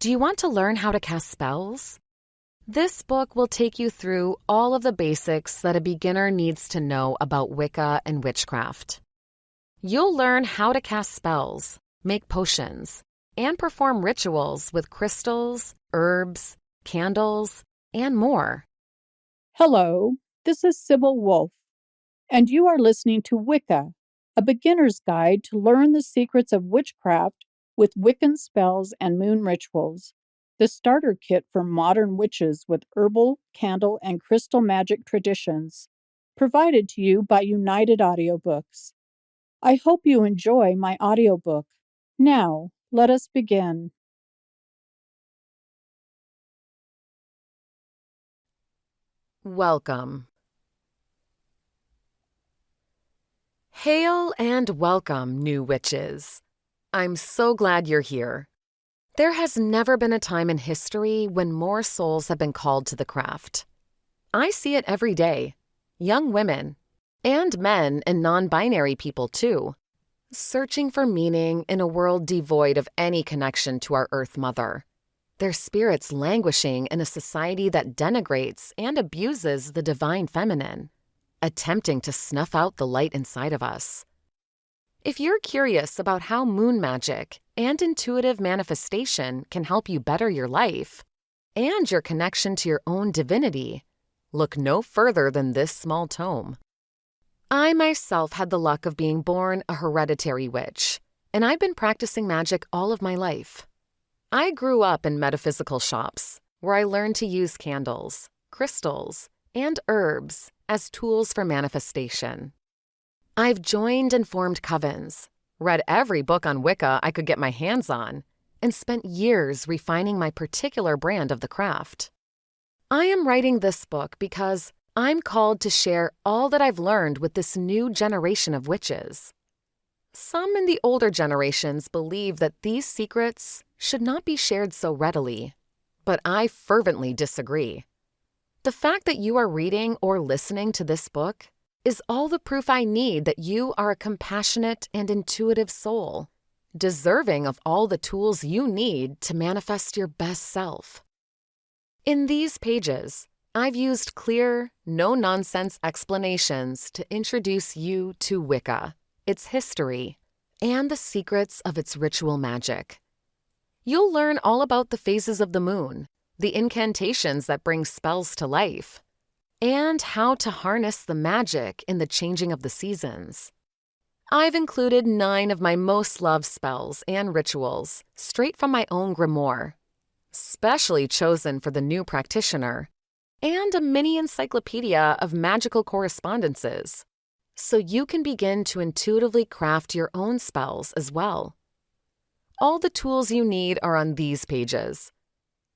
Do you want to learn how to cast spells? This book will take you through all of the basics that a beginner needs to know about Wicca and witchcraft. You'll learn how to cast spells, make potions, and perform rituals with crystals, herbs, candles, and more. Hello, this is Sybil Wolfe, and you are listening to Wicca, a beginner's guide to learn the secrets of witchcraft with Wiccan spells and moon rituals, the starter kit for modern witches with herbal, candle, and crystal magic traditions, provided to you by United Audiobooks. I hope you enjoy my audiobook. Now, let us begin. Welcome. Hail and welcome, new witches. I'm so glad you're here. There has never been a time in history when more souls have been called to the craft. I see it every day. Young women, and men and non-binary people too, searching for meaning in a world devoid of any connection to our Earth Mother. Their spirits languishing in a society that denigrates and abuses the divine feminine, attempting to snuff out the light inside of us. If you're curious about how moon magic and intuitive manifestation can help you better your life and your connection to your own divinity, look no further than this small tome. I myself had the luck of being born a hereditary witch, and I've been practicing magic all of my life. I grew up in metaphysical shops where I learned to use candles, crystals, and herbs as tools for manifestation. I've joined and formed covens, read every book on Wicca I could get my hands on, and spent years refining my particular brand of the craft. I am writing this book because I'm called to share all that I've learned with this new generation of witches. Some in the older generations believe that these secrets should not be shared so readily, but I fervently disagree. The fact that you are reading or listening to this book is all the proof I need that you are a compassionate and intuitive soul, deserving of all the tools you need to manifest your best self. In these pages, I've used clear, no-nonsense explanations to introduce you to Wicca, its history, and the secrets of its ritual magic. You'll learn all about the phases of the moon, the incantations that bring spells to life, and how to harness the magic in the changing of the seasons. I've included 9 of my most loved spells and rituals straight from my own grimoire, specially chosen for the new practitioner, and a mini encyclopedia of magical correspondences, so you can begin to intuitively craft your own spells as well. All the tools you need are on these pages.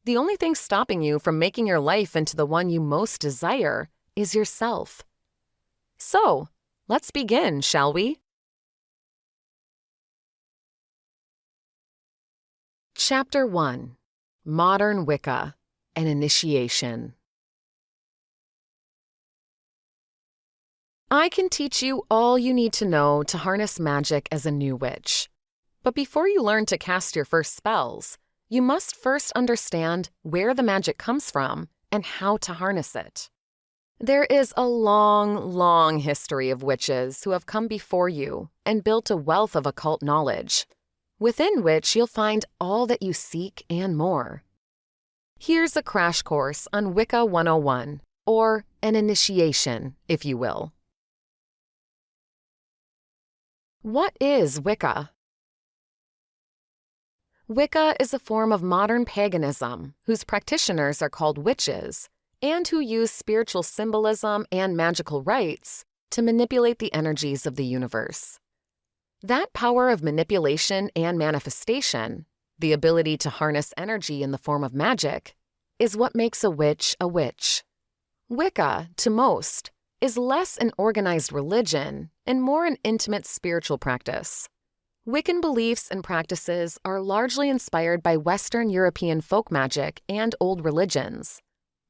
The only thing stopping you from making your life into the one you most desire is yourself. So, let's begin, shall we? Chapter 1: Modern Wicca, an Initiation. I can teach you all you need to know to harness magic as a new witch. But before you learn to cast your first spells, you must first understand where the magic comes from and how to harness it. There is a long, long history of witches who have come before you and built a wealth of occult knowledge, within which you'll find all that you seek and more. Here's a crash course on Wicca 101, or an initiation, if you will. What is Wicca? Wicca is a form of modern paganism whose practitioners are called witches and who use spiritual symbolism and magical rites to manipulate the energies of the universe. That power of manipulation and manifestation, the ability to harness energy in the form of magic, is what makes a witch a witch. Wicca, to most, is less an organized religion and more an intimate spiritual practice. Wiccan beliefs and practices are largely inspired by Western European folk magic and old religions.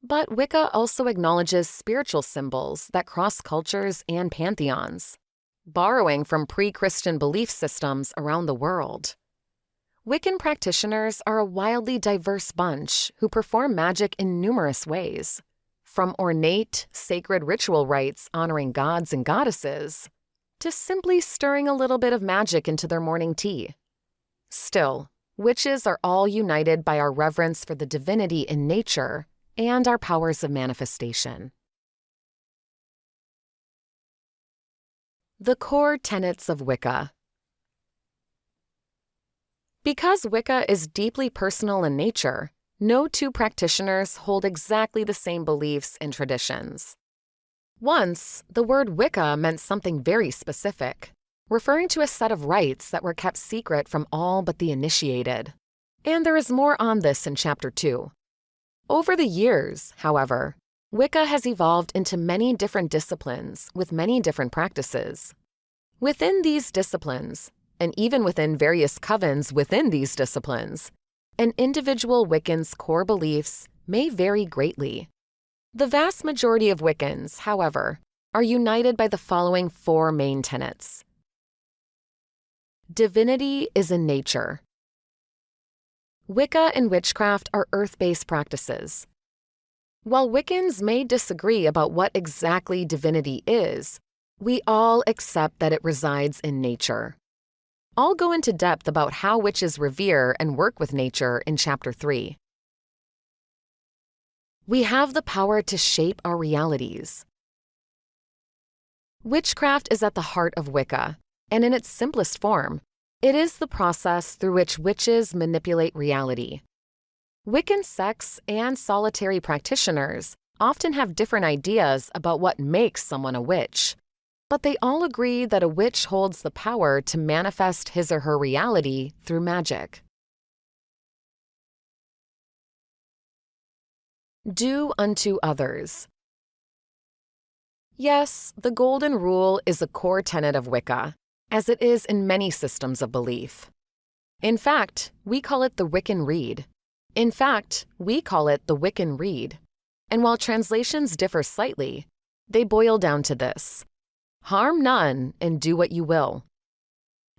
But Wicca also acknowledges spiritual symbols that cross cultures and pantheons, borrowing from pre-Christian belief systems around the world. Wiccan practitioners are a wildly diverse bunch who perform magic in numerous ways, from ornate, sacred ritual rites honoring gods and goddesses, to simply stirring a little bit of magic into their morning tea. Still, witches are all united by our reverence for the divinity in nature and our powers of manifestation. The core tenets of Wicca. Because Wicca is deeply personal in nature, no two practitioners hold exactly the same beliefs and traditions. Once, the word Wicca meant something very specific, referring to a set of rites that were kept secret from all but the initiated. And there is more on this in Chapter 2. Over the years, however, Wicca has evolved into many different disciplines with many different practices. Within these disciplines, and even within various covens within these disciplines, an individual Wiccan's core beliefs may vary greatly. The vast majority of Wiccans, however, are united by the following 4 main tenets. Divinity is in nature. Wicca and witchcraft are earth-based practices. While Wiccans may disagree about what exactly divinity is, we all accept that it resides in nature. I'll go into depth about how witches revere and work with nature in Chapter 3. We have the power to shape our realities. Witchcraft is at the heart of Wicca, and in its simplest form, it is the process through which witches manipulate reality. Wiccan sects and solitary practitioners often have different ideas about what makes someone a witch, but they all agree that a witch holds the power to manifest his or her reality through magic. Do unto others. Yes, the Golden Rule is a core tenet of Wicca, as it is in many systems of belief. In fact, we call it the Wiccan Rede. And while translations differ slightly, they boil down to this: harm none and do what you will.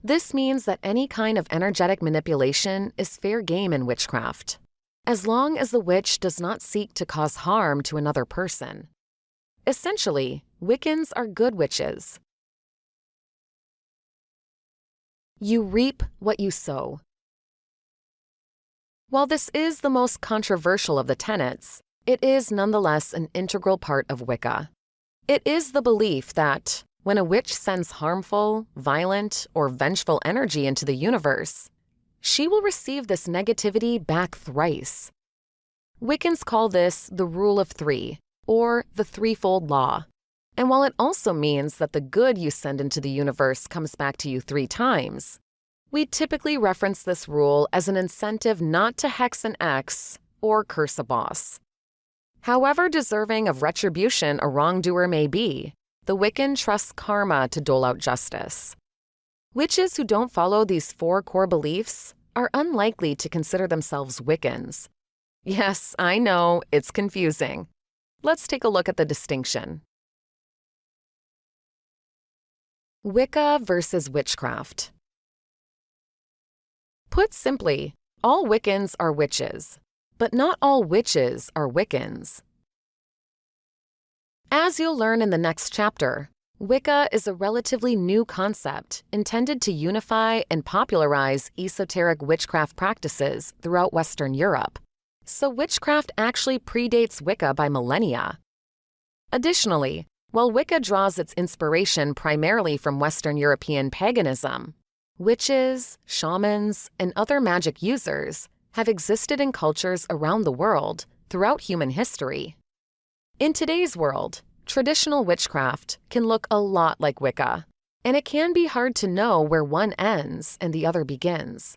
This means that any kind of energetic manipulation is fair game in witchcraft, as long as the witch does not seek to cause harm to another person. Essentially, Wiccans are good witches. You reap what you sow. While this is the most controversial of the tenets, it is nonetheless an integral part of Wicca. It is the belief that, when a witch sends harmful, violent, or vengeful energy into the universe, she will receive this negativity back thrice. Wiccans call this the Rule of Three, or the Threefold Law. And while it also means that the good you send into the universe comes back to you 3 times, we typically reference this rule as an incentive not to hex an ex or curse a boss. However deserving of retribution a wrongdoer may be, the Wiccan trusts karma to dole out justice. Witches who don't follow these 4 core beliefs are unlikely to consider themselves Wiccans. Yes, I know, it's confusing. Let's take a look at the distinction. Wicca versus witchcraft. Put simply, all Wiccans are witches, but not all witches are Wiccans. As you'll learn in the next chapter, Wicca is a relatively new concept intended to unify and popularize esoteric witchcraft practices throughout Western Europe. So witchcraft actually predates Wicca by millennia. Additionally, while Wicca draws its inspiration primarily from Western European paganism, witches, shamans, and other magic users have existed in cultures around the world throughout human history. In today's world, traditional witchcraft can look a lot like Wicca, and it can be hard to know where one ends and the other begins.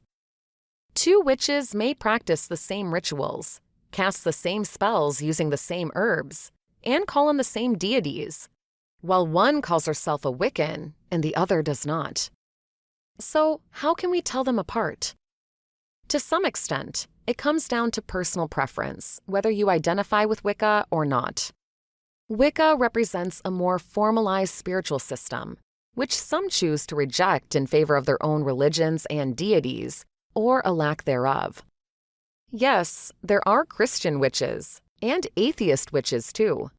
2 witches may practice the same rituals, cast the same spells using the same herbs, and call on the same deities, while one calls herself a Wiccan and the other does not. So, how can we tell them apart? To some extent, it comes down to personal preference, whether you identify with Wicca or not. Wicca represents a more formalized spiritual system, which some choose to reject in favor of their own religions and deities, or a lack thereof. Yes, there are Christian witches, and atheist witches too.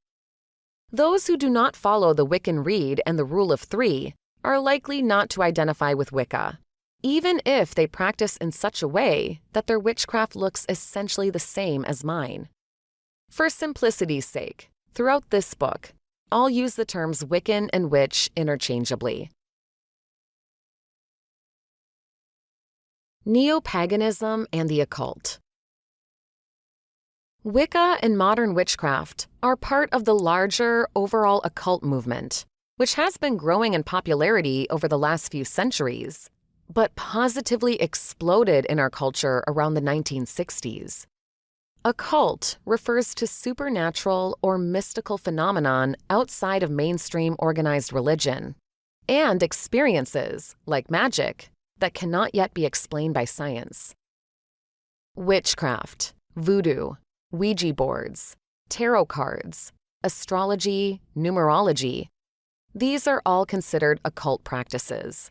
Those who do not follow the Wiccan Rede and the Rule of Three are likely not to identify with Wicca, even if they practice in such a way that their witchcraft looks essentially the same as mine. For simplicity's sake, throughout this book, I'll use the terms Wiccan and witch interchangeably. Neo-paganism and the occult. Wicca and modern witchcraft are part of the larger overall occult movement, which has been growing in popularity over the last few centuries, but positively exploded in our culture around the 1960s. Occult refers to supernatural or mystical phenomenon outside of mainstream organized religion, and experiences, like magic, that cannot yet be explained by science. Witchcraft, voodoo, Ouija boards, tarot cards, astrology, numerology. These are all considered occult practices.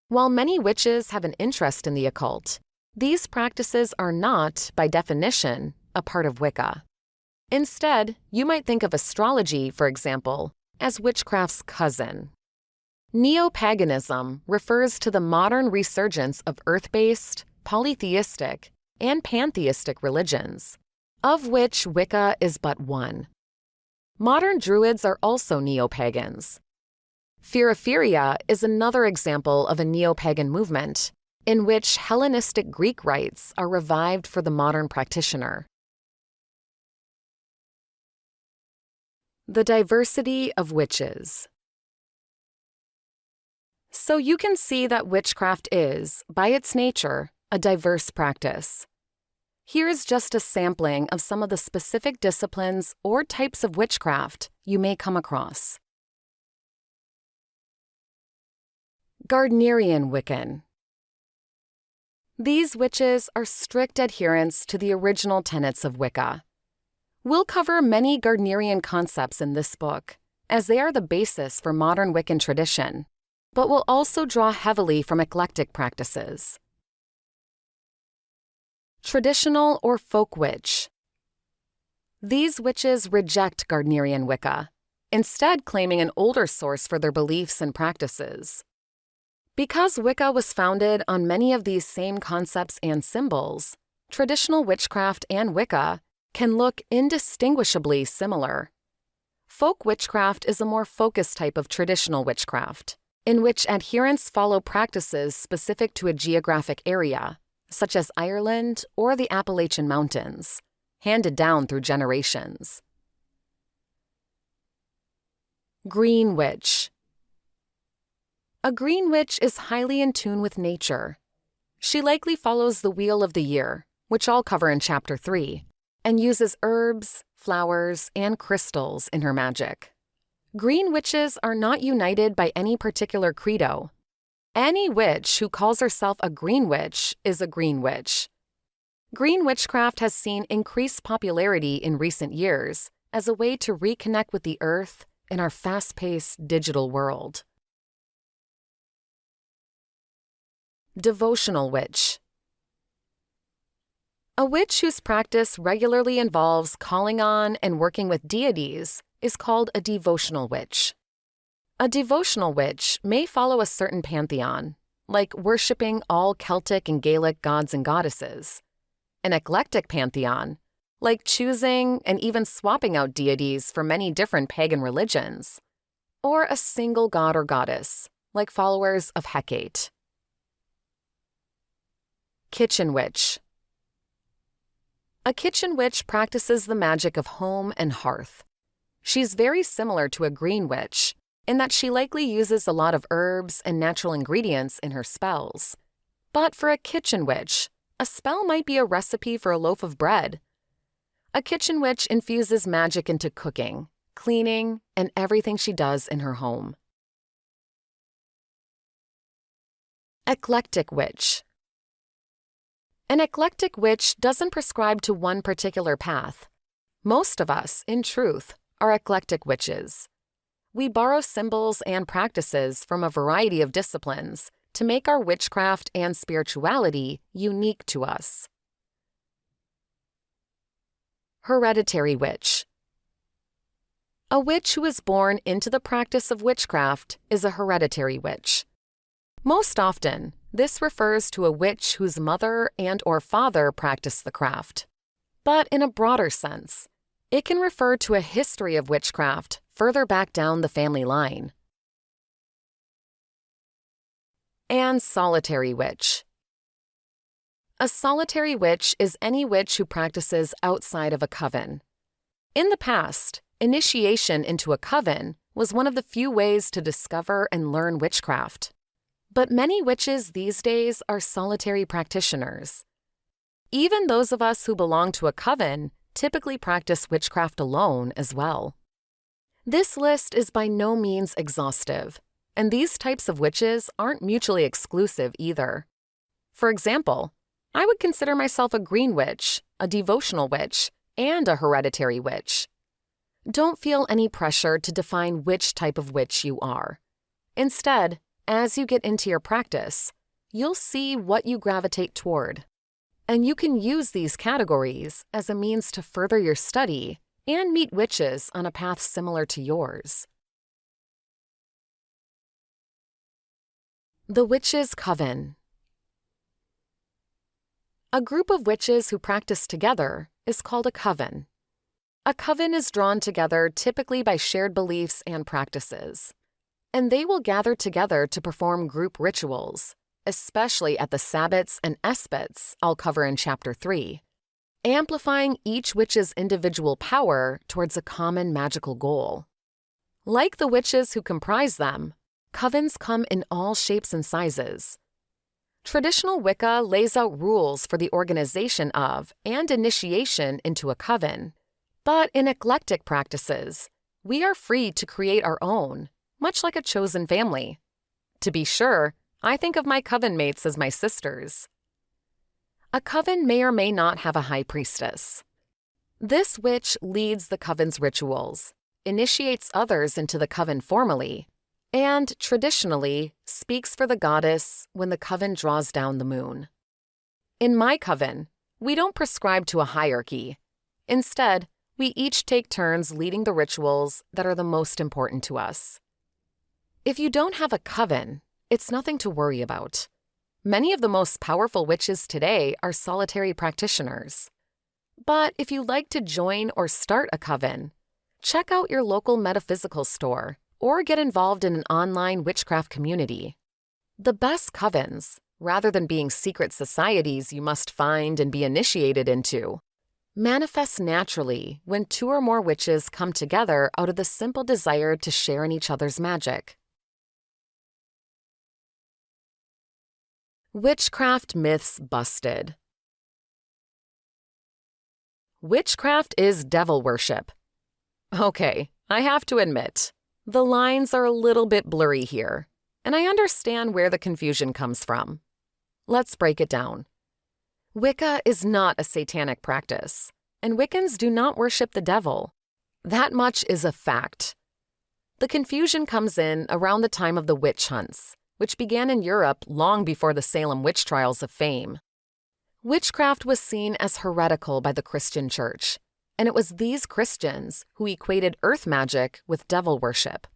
While many witches have an interest in the occult, these practices are not, by definition, a part of Wicca. Instead, you might think of astrology, for example, as witchcraft's cousin. Neo-paganism refers to the modern resurgence of earth-based, polytheistic, and pantheistic religions, of which Wicca is but one. Modern Druids are also neo-pagans. Ferophilia is another example of a neo-pagan movement, in which Hellenistic Greek rites are revived for the modern practitioner. The diversity of witches. So you can see that witchcraft is, by its nature, a diverse practice. Here is just a sampling of some of the specific disciplines or types of witchcraft you may come across. Gardnerian Wiccan. These witches are strict adherents to the original tenets of Wicca. We'll cover many Gardnerian concepts in this book, as they are the basis for modern Wiccan tradition, but will also draw heavily from eclectic practices. Traditional or folk witch. These witches reject Gardnerian Wicca, instead claiming an older source for their beliefs and practices. Because Wicca was founded on many of these same concepts and symbols, traditional witchcraft and Wicca can look indistinguishably similar. Folk witchcraft is a more focused type of traditional witchcraft, in which adherents follow practices specific to a geographic area, such as Ireland or the Appalachian Mountains, handed down through generations. Green Witch. A green witch is highly in tune with nature. She likely follows the wheel of the year, which I'll cover in Chapter 3, and uses herbs, flowers, and crystals in her magic. Green witches are not united by any particular credo. Any witch who calls herself a green witch is a green witch. Green witchcraft has seen increased popularity in recent years as a way to reconnect with the earth in our fast-paced digital world. Devotional witch. A witch whose practice regularly involves calling on and working with deities is called a devotional witch. A devotional witch may follow a certain pantheon, like worshipping all Celtic and Gaelic gods and goddesses, an eclectic pantheon, like choosing and even swapping out deities for many different pagan religions, or a single god or goddess, like followers of Hecate. Kitchen witch. A kitchen witch practices the magic of home and hearth. She's very similar to a green witch, in that she likely uses a lot of herbs and natural ingredients in her spells. But for a kitchen witch, a spell might be a recipe for a loaf of bread. A kitchen witch infuses magic into cooking, cleaning, and everything she does in her home. Eclectic witch. An eclectic witch doesn't prescribe to one particular path. Most of us, in truth, are eclectic witches. We borrow symbols and practices from a variety of disciplines to make our witchcraft and spirituality unique to us. Hereditary witch. A witch who is born into the practice of witchcraft is a hereditary witch. Most often, this refers to a witch whose mother and/or father practiced the craft. But in a broader sense, it can refer to a history of witchcraft further back down the family line. And solitary witch. A solitary witch is any witch who practices outside of a coven. In the past, initiation into a coven was one of the few ways to discover and learn witchcraft. But many witches these days are solitary practitioners. Even those of us who belong to a coven typically practice witchcraft alone as well. This list is by no means exhaustive, and these types of witches aren't mutually exclusive either. For example, I would consider myself a green witch, a devotional witch, and a hereditary witch. Don't feel any pressure to define which type of witch you are. Instead, as you get into your practice, you'll see what you gravitate toward. And you can use these categories as a means to further your study and meet witches on a path similar to yours. The Witches' Coven. A group of witches who practice together is called a coven. A coven is drawn together typically by shared beliefs and practices, and they will gather together to perform group rituals, especially at the sabbats and espats I'll cover in Chapter 3, amplifying each witch's individual power towards a common magical goal. Like the witches who comprise them, covens come in all shapes and sizes. Traditional Wicca lays out rules for the organization of and initiation into a coven, but in eclectic practices, we are free to create our own, much like a chosen family. To be sure, I think of my coven mates as my sisters. A coven may or may not have a high priestess. This witch leads the coven's rituals, initiates others into the coven formally, and traditionally speaks for the goddess when the coven draws down the moon. In my coven, we don't prescribe to a hierarchy. Instead, we each take turns leading the rituals that are the most important to us. If you don't have a coven, it's nothing to worry about. Many of the most powerful witches today are solitary practitioners. But if you'd like to join or start a coven, check out your local metaphysical store or get involved in an online witchcraft community. The best covens, rather than being secret societies you must find and be initiated into, manifest naturally when two or more witches come together out of the simple desire to share in each other's magic. Witchcraft myths busted. Witchcraft is devil worship. Okay, I have to admit, the lines are a little bit blurry here, and I understand where the confusion comes from. Let's break it down. Wicca is not a satanic practice, and Wiccans do not worship the devil. That much is a fact. The confusion comes in around the time of the witch hunts, which began in Europe long before the Salem witch trials of fame. Witchcraft was seen as heretical by the Christian Church, and it was these Christians who equated earth magic with devil worship.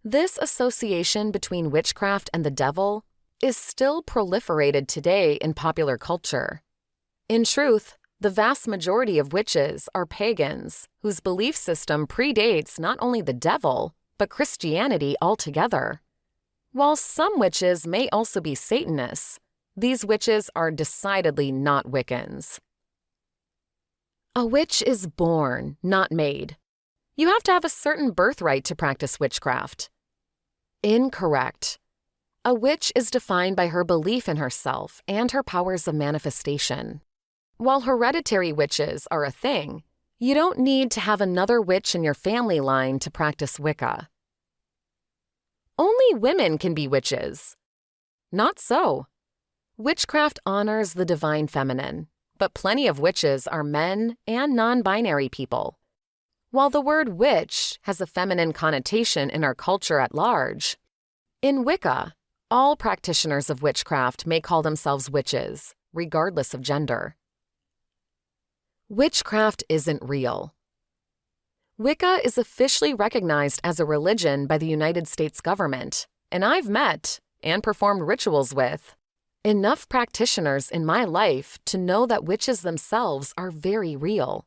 This association between witchcraft and the devil is still proliferated today in popular culture. In truth, the vast majority of witches are pagans whose belief system predates not only the devil, but Christianity altogether. While some witches may also be Satanists, these witches are decidedly not Wiccans. A witch is born, not made. You have to have a certain birthright to practice witchcraft. Incorrect. A witch is defined by her belief in herself and her powers of manifestation. While hereditary witches are a thing, you don't need to have another witch in your family line to practice Wicca. Only women can be witches. Not so. Witchcraft honors the divine feminine, but plenty of witches are men and non-binary people. While the word witch has a feminine connotation in our culture at large, in Wicca, All practitioners of witchcraft may call themselves witches, regardless of gender. Witchcraft isn't real. Wicca is officially recognized as a religion by the United States government, and I've met and performed rituals with enough practitioners in my life to know that witches themselves are very real.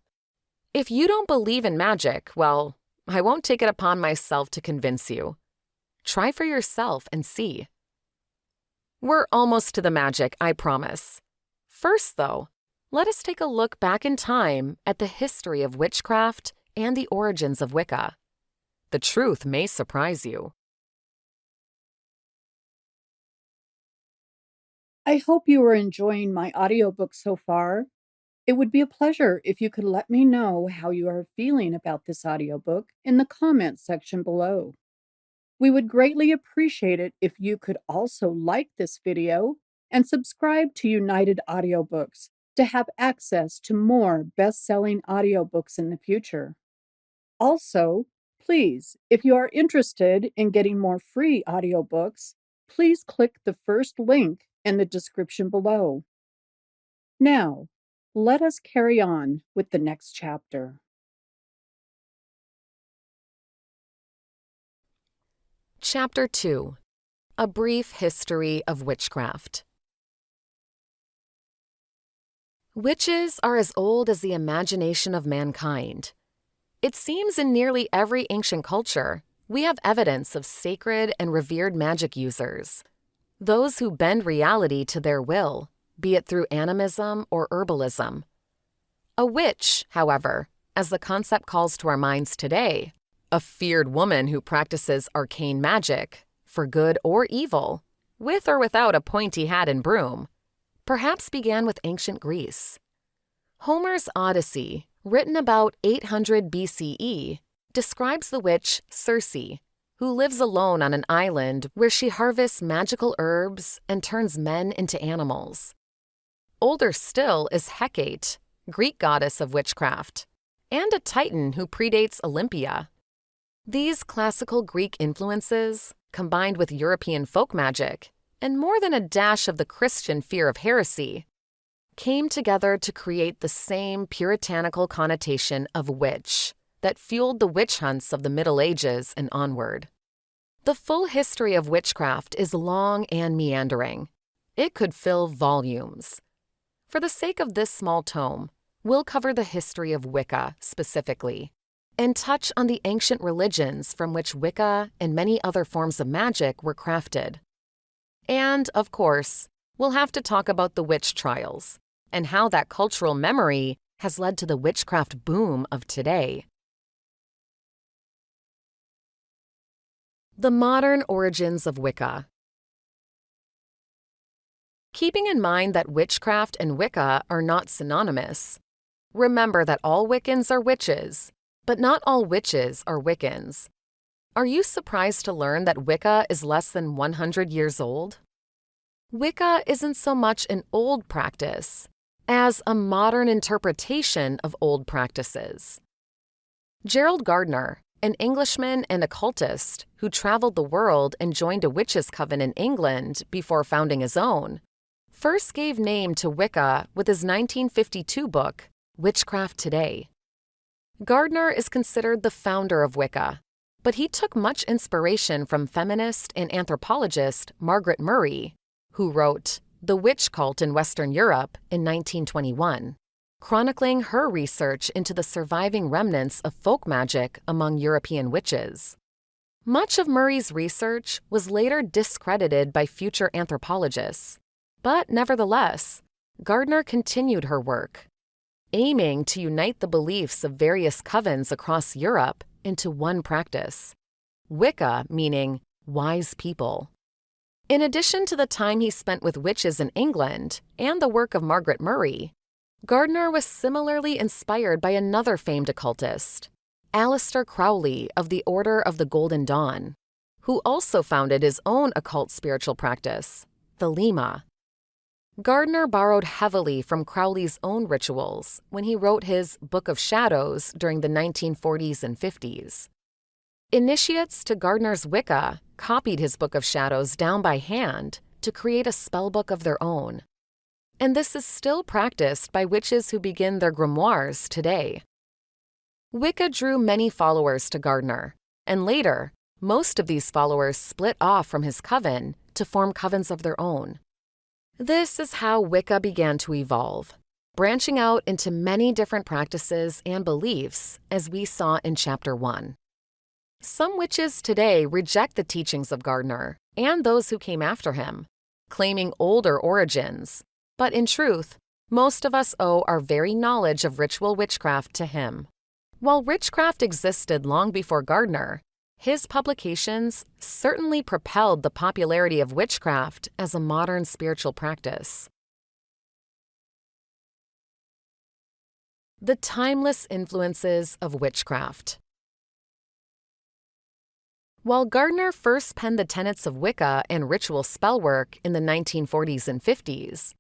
If you don't believe in magic, well, I won't take it upon myself to convince you. Try for yourself and see. We're almost to the magic, I promise. First, though, let us take a look back in time at the history of witchcraft and the origins of Wicca. The truth may surprise you. I hope you are enjoying my audiobook so far. It would be a pleasure if you could let me know how you are feeling about this audiobook in the comments section below. We would greatly appreciate it if you could also like this video and subscribe to United Audiobooks to have access to more best-selling audiobooks in the future. Also, please, if you are interested in getting more free audiobooks, please click the first link in the description below. Now, let us carry on with the next chapter. Chapter 2. A Brief History of Witchcraft. Witches are as old as the imagination of mankind. It seems in nearly every ancient culture, we have evidence of sacred and revered magic users. Those who bend reality to their will, be it through animism or herbalism. A witch, however, as the concept calls to our minds today, a feared woman who practices arcane magic, for good or evil, with or without a pointy hat and broom, perhaps began with ancient Greece. Homer's Odyssey, written about 800 BCE, describes the witch Circe, who lives alone on an island where she harvests magical herbs and turns men into animals. Older still is Hecate, Greek goddess of witchcraft, and a titan who predates Olympia. These classical Greek influences, combined with European folk magic, and more than a dash of the Christian fear of heresy, came together to create the same puritanical connotation of witch that fueled the witch hunts of the Middle Ages and onward. The full history of witchcraft is long and meandering. It could fill volumes. For the sake of this small tome, we'll cover the history of Wicca specifically, and touch on the ancient religions from which Wicca and many other forms of magic were crafted. And, of course, we'll have to talk about the witch trials and how that cultural memory has led to the witchcraft boom of today. The modern origins of Wicca. Keeping in mind that witchcraft and Wicca are not synonymous, remember that all Wiccans are witches, but not all witches are Wiccans. Are you surprised to learn that Wicca is less than 100 years old? Wicca isn't so much an old practice as a modern interpretation of old practices. Gerald Gardner, an Englishman and occultist who traveled the world and joined a witches' coven in England before founding his own, first gave name to Wicca with his 1952 book, Witchcraft Today. Gardner is considered the founder of Wicca, but he took much inspiration from feminist and anthropologist Margaret Murray, who wrote The Witch Cult in Western Europe in 1921, chronicling her research into the surviving remnants of folk magic among European witches. Much of Murray's research was later discredited by future anthropologists, but nevertheless, Gardner continued her work, aiming to unite the beliefs of various covens across Europe into one practice, Wicca meaning wise people. In addition to the time he spent with witches in England and the work of Margaret Murray, Gardner was similarly inspired by another famed occultist, Aleister Crowley of the Order of the Golden Dawn, who also founded his own occult spiritual practice, Thelema. Gardner borrowed heavily from Crowley's own rituals when he wrote his Book of Shadows during the 1940s and 50s. Initiates to Gardner's Wicca copied his Book of Shadows down by hand to create a spellbook of their own. And this is still practiced by witches who begin their grimoires today. Wicca drew many followers to Gardner, and later, most of these followers split off from his coven to form covens of their own. This is how Wicca began to evolve, branching out into many different practices and beliefs, as we saw in Chapter 1. Some witches today reject the teachings of Gardner and those who came after him, claiming older origins, but in truth, most of us owe our very knowledge of ritual witchcraft to him. While witchcraft existed long before Gardner, his publications certainly propelled the popularity of witchcraft as a modern spiritual practice. The timeless influences of witchcraft. While Gardner first penned the tenets of Wicca and ritual spellwork in the 1940s and 50s,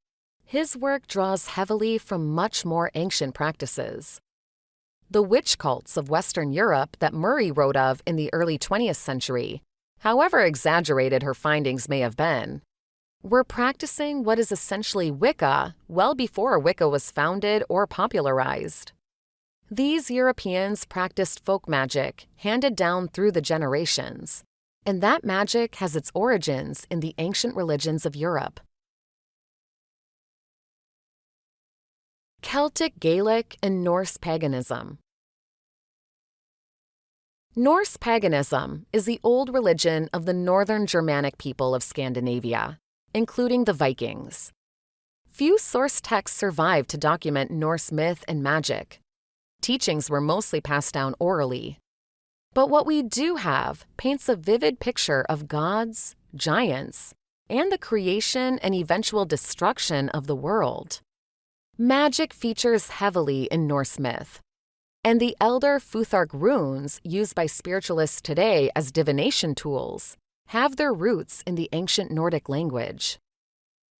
his work draws heavily from much more ancient practices. The witch cults of Western Europe that Murray wrote of in the early 20th century, however exaggerated her findings may have been, were practicing what is essentially Wicca well before Wicca was founded or popularized. These Europeans practiced folk magic handed down through the generations, and that magic has its origins in the ancient religions of Europe. Celtic, Gaelic, and Norse paganism. Norse paganism is the old religion of the northern Germanic people of Scandinavia, including the Vikings. Few source texts survive to document Norse myth and magic. Teachings were mostly passed down orally. But what we do have paints a vivid picture of gods, giants, and the creation and eventual destruction of the world. Magic features heavily in Norse myth, and the elder Futhark runes used by spiritualists today as divination tools have their roots in the ancient Nordic language.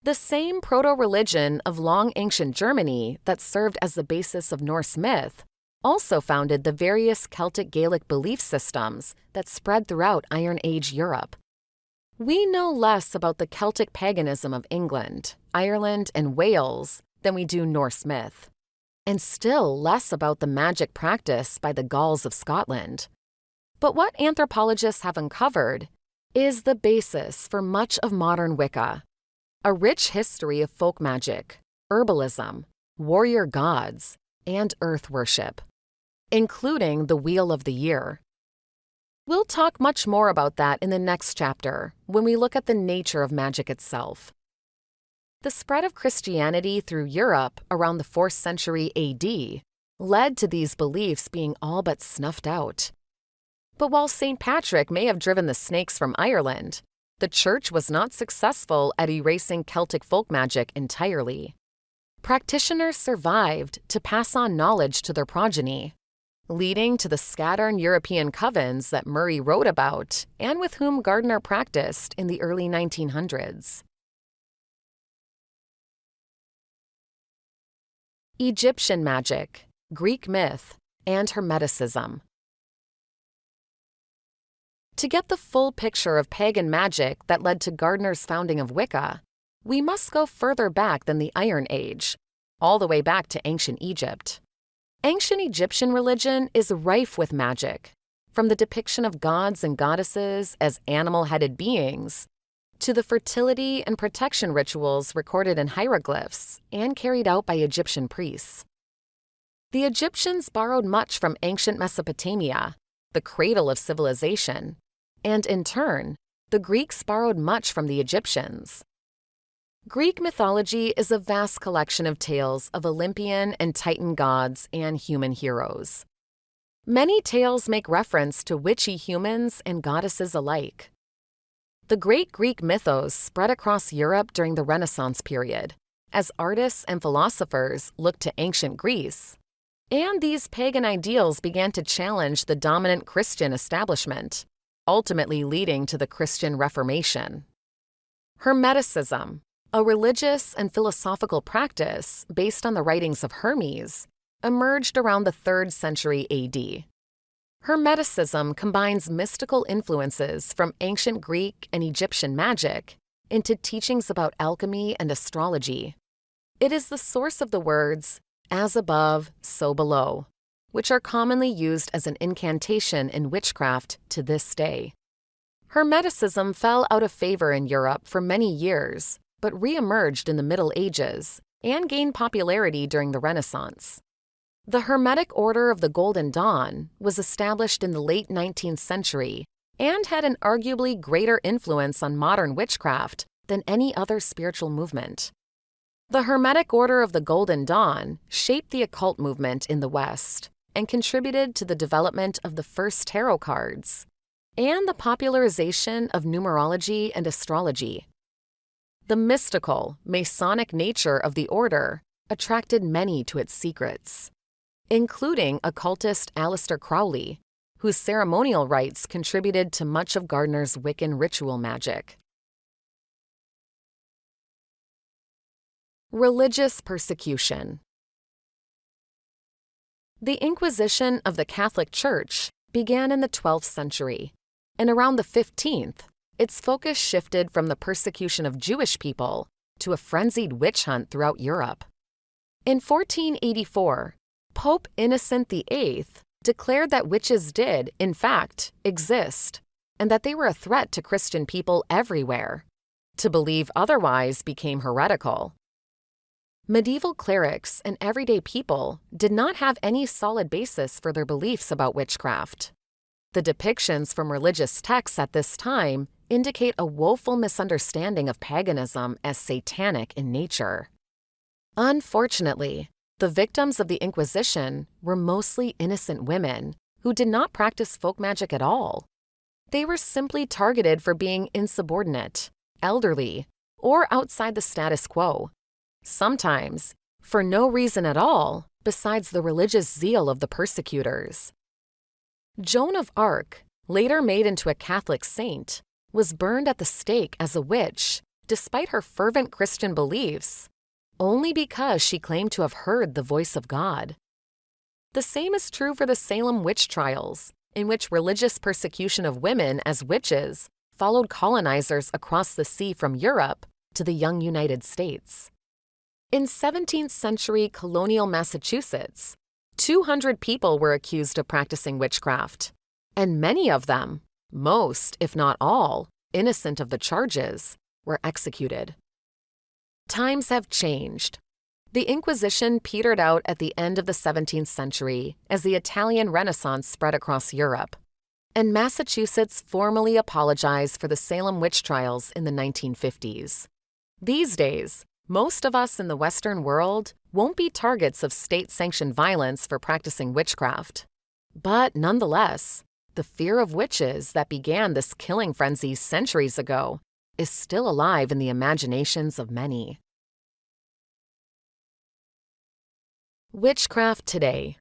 The same proto-religion of long ancient Germany that served as the basis of Norse myth also founded the various Celtic Gaelic belief systems that spread throughout Iron Age Europe. We know less about the Celtic paganism of England, Ireland, and Wales than we do Norse myth, and still less about the magic practice by the Gauls of Scotland. But what anthropologists have uncovered is the basis for much of modern Wicca, a rich history of folk magic, herbalism, warrior gods, and earth worship, including the Wheel of the Year. We'll talk much more about that in the next chapter when we look at the nature of magic itself. The spread of Christianity through Europe around the 4th century AD led to these beliefs being all but snuffed out. But while St. Patrick may have driven the snakes from Ireland, the Church was not successful at erasing Celtic folk magic entirely. Practitioners survived to pass on knowledge to their progeny, leading to the scattered European covens that Murray wrote about and with whom Gardner practiced in the early 1900s. Egyptian magic, Greek myth, and Hermeticism. To get the full picture of pagan magic that led to Gardner's founding of Wicca, we must go further back than the Iron Age, all the way back to ancient Egypt. Ancient Egyptian religion is rife with magic, from the depiction of gods and goddesses as animal-headed beings, to the fertility and protection rituals recorded in hieroglyphs and carried out by Egyptian priests. The Egyptians borrowed much from ancient Mesopotamia, the cradle of civilization, and in turn, the Greeks borrowed much from the Egyptians. Greek mythology is a vast collection of tales of Olympian and Titan gods and human heroes. Many tales make reference to witchy humans and goddesses alike. The great Greek mythos spread across Europe during the Renaissance period, as artists and philosophers looked to ancient Greece, and these pagan ideals began to challenge the dominant Christian establishment, ultimately leading to the Christian Reformation. Hermeticism, a religious and philosophical practice based on the writings of Hermes, emerged around the 3rd century AD. Hermeticism combines mystical influences from ancient Greek and Egyptian magic into teachings about alchemy and astrology. It is the source of the words, as above, so below, which are commonly used as an incantation in witchcraft to this day. Hermeticism fell out of favor in Europe for many years, but re-emerged in the Middle Ages and gained popularity during the Renaissance. The Hermetic Order of the Golden Dawn was established in the late 19th century and had an arguably greater influence on modern witchcraft than any other spiritual movement. The Hermetic Order of the Golden Dawn shaped the occult movement in the West and contributed to the development of the first tarot cards and the popularization of numerology and astrology. The mystical, Masonic nature of the order attracted many to its secrets, including occultist Aleister Crowley, whose ceremonial rites contributed to much of Gardner's Wiccan ritual magic. Religious persecution. The Inquisition of the Catholic Church began in the 12th century, and around the 15th, its focus shifted from the persecution of Jewish people to a frenzied witch hunt throughout Europe. In 1484, Pope Innocent VIII declared that witches did, in fact, exist, and that they were a threat to Christian people everywhere. To believe otherwise became heretical. Medieval clerics and everyday people did not have any solid basis for their beliefs about witchcraft. The depictions from religious texts at this time indicate a woeful misunderstanding of paganism as satanic in nature. Unfortunately, the victims of the Inquisition were mostly innocent women who did not practice folk magic at all. They were simply targeted for being insubordinate, elderly, or outside the status quo, sometimes for no reason at all besides the religious zeal of the persecutors. Joan of Arc, later made into a Catholic saint, was burned at the stake as a witch despite her fervent Christian beliefs, only because she claimed to have heard the voice of God. The same is true for the Salem witch trials, in which religious persecution of women as witches followed colonizers across the sea from Europe to the young United States. In 17th century colonial Massachusetts, 200 people were accused of practicing witchcraft, and many of them, most, if not all, innocent of the charges, were executed. Times have changed. The Inquisition petered out at the end of the 17th century as the Italian Renaissance spread across Europe, and Massachusetts formally apologized for the Salem witch trials in the 1950s. These days, most of us in the Western world won't be targets of state-sanctioned violence for practicing witchcraft. But nonetheless, the fear of witches that began this killing frenzy centuries ago is still alive in the imaginations of many. Witchcraft today.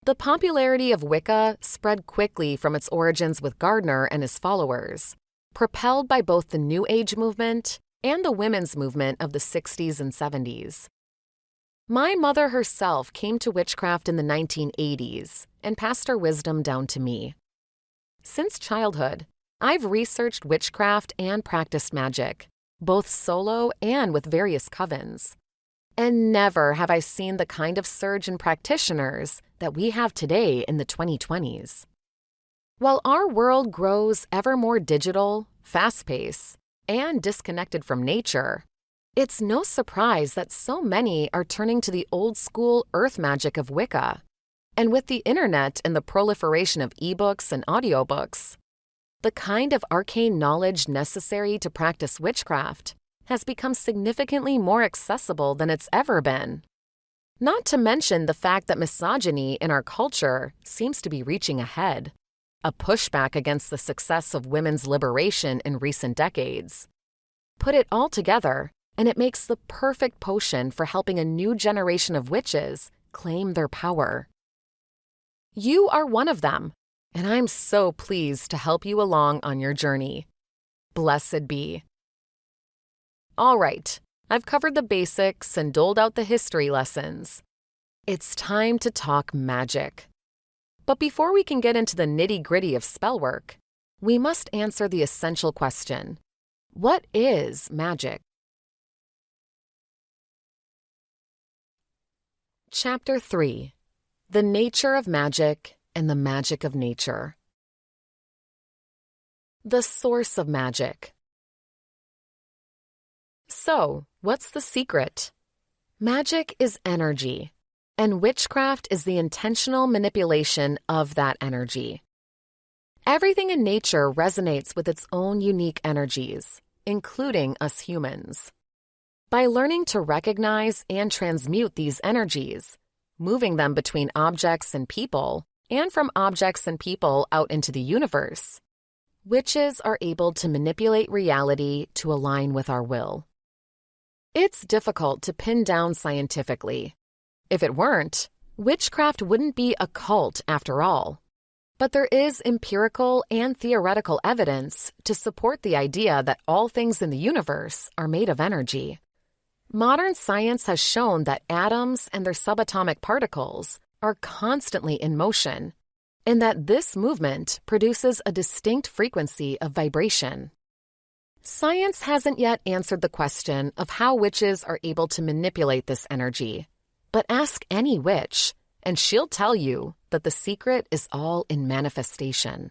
The popularity of Wicca spread quickly from its origins with Gardner and his followers, propelled by both the New Age movement and the women's movement of the 60s and 70s. My mother herself came to witchcraft in the 1980s and passed her wisdom down to me. Since childhood, I've researched witchcraft and practiced magic, both solo and with various covens. And never have I seen the kind of surge in practitioners that we have today in the 2020s. While our world grows ever more digital, fast-paced, and disconnected from nature, it's no surprise that so many are turning to the old-school earth magic of Wicca. And with the internet and the proliferation of ebooks and audiobooks, the kind of arcane knowledge necessary to practice witchcraft has become significantly more accessible than it's ever been. Not to mention the fact that misogyny in our culture seems to be reaching ahead, a pushback against the success of women's liberation in recent decades. Put it all together, and it makes the perfect potion for helping a new generation of witches claim their power. You are one of them, and I'm so pleased to help you along on your journey. Blessed be. All right, I've covered the basics and doled out the history lessons. It's time to talk magic. But before we can get into the nitty-gritty of spellwork, we must answer the essential question: what is magic? Chapter 3: The Nature of Magic and the Magic of Nature. The source of magic. So, what's the secret? Magic is energy, and witchcraft is the intentional manipulation of that energy. Everything in nature resonates with its own unique energies, including us humans. By learning to recognize and transmute these energies, moving them between objects and people, and from objects and people out into the universe, witches are able to manipulate reality to align with our will. It's difficult to pin down scientifically. If it weren't, witchcraft wouldn't be a cult after all. But there is empirical and theoretical evidence to support the idea that all things in the universe are made of energy. Modern science has shown that atoms and their subatomic particles are constantly in motion, and that this movement produces a distinct frequency of vibration. Science hasn't yet answered the question of how witches are able to manipulate this energy, but ask any witch, and she'll tell you that the secret is all in manifestation.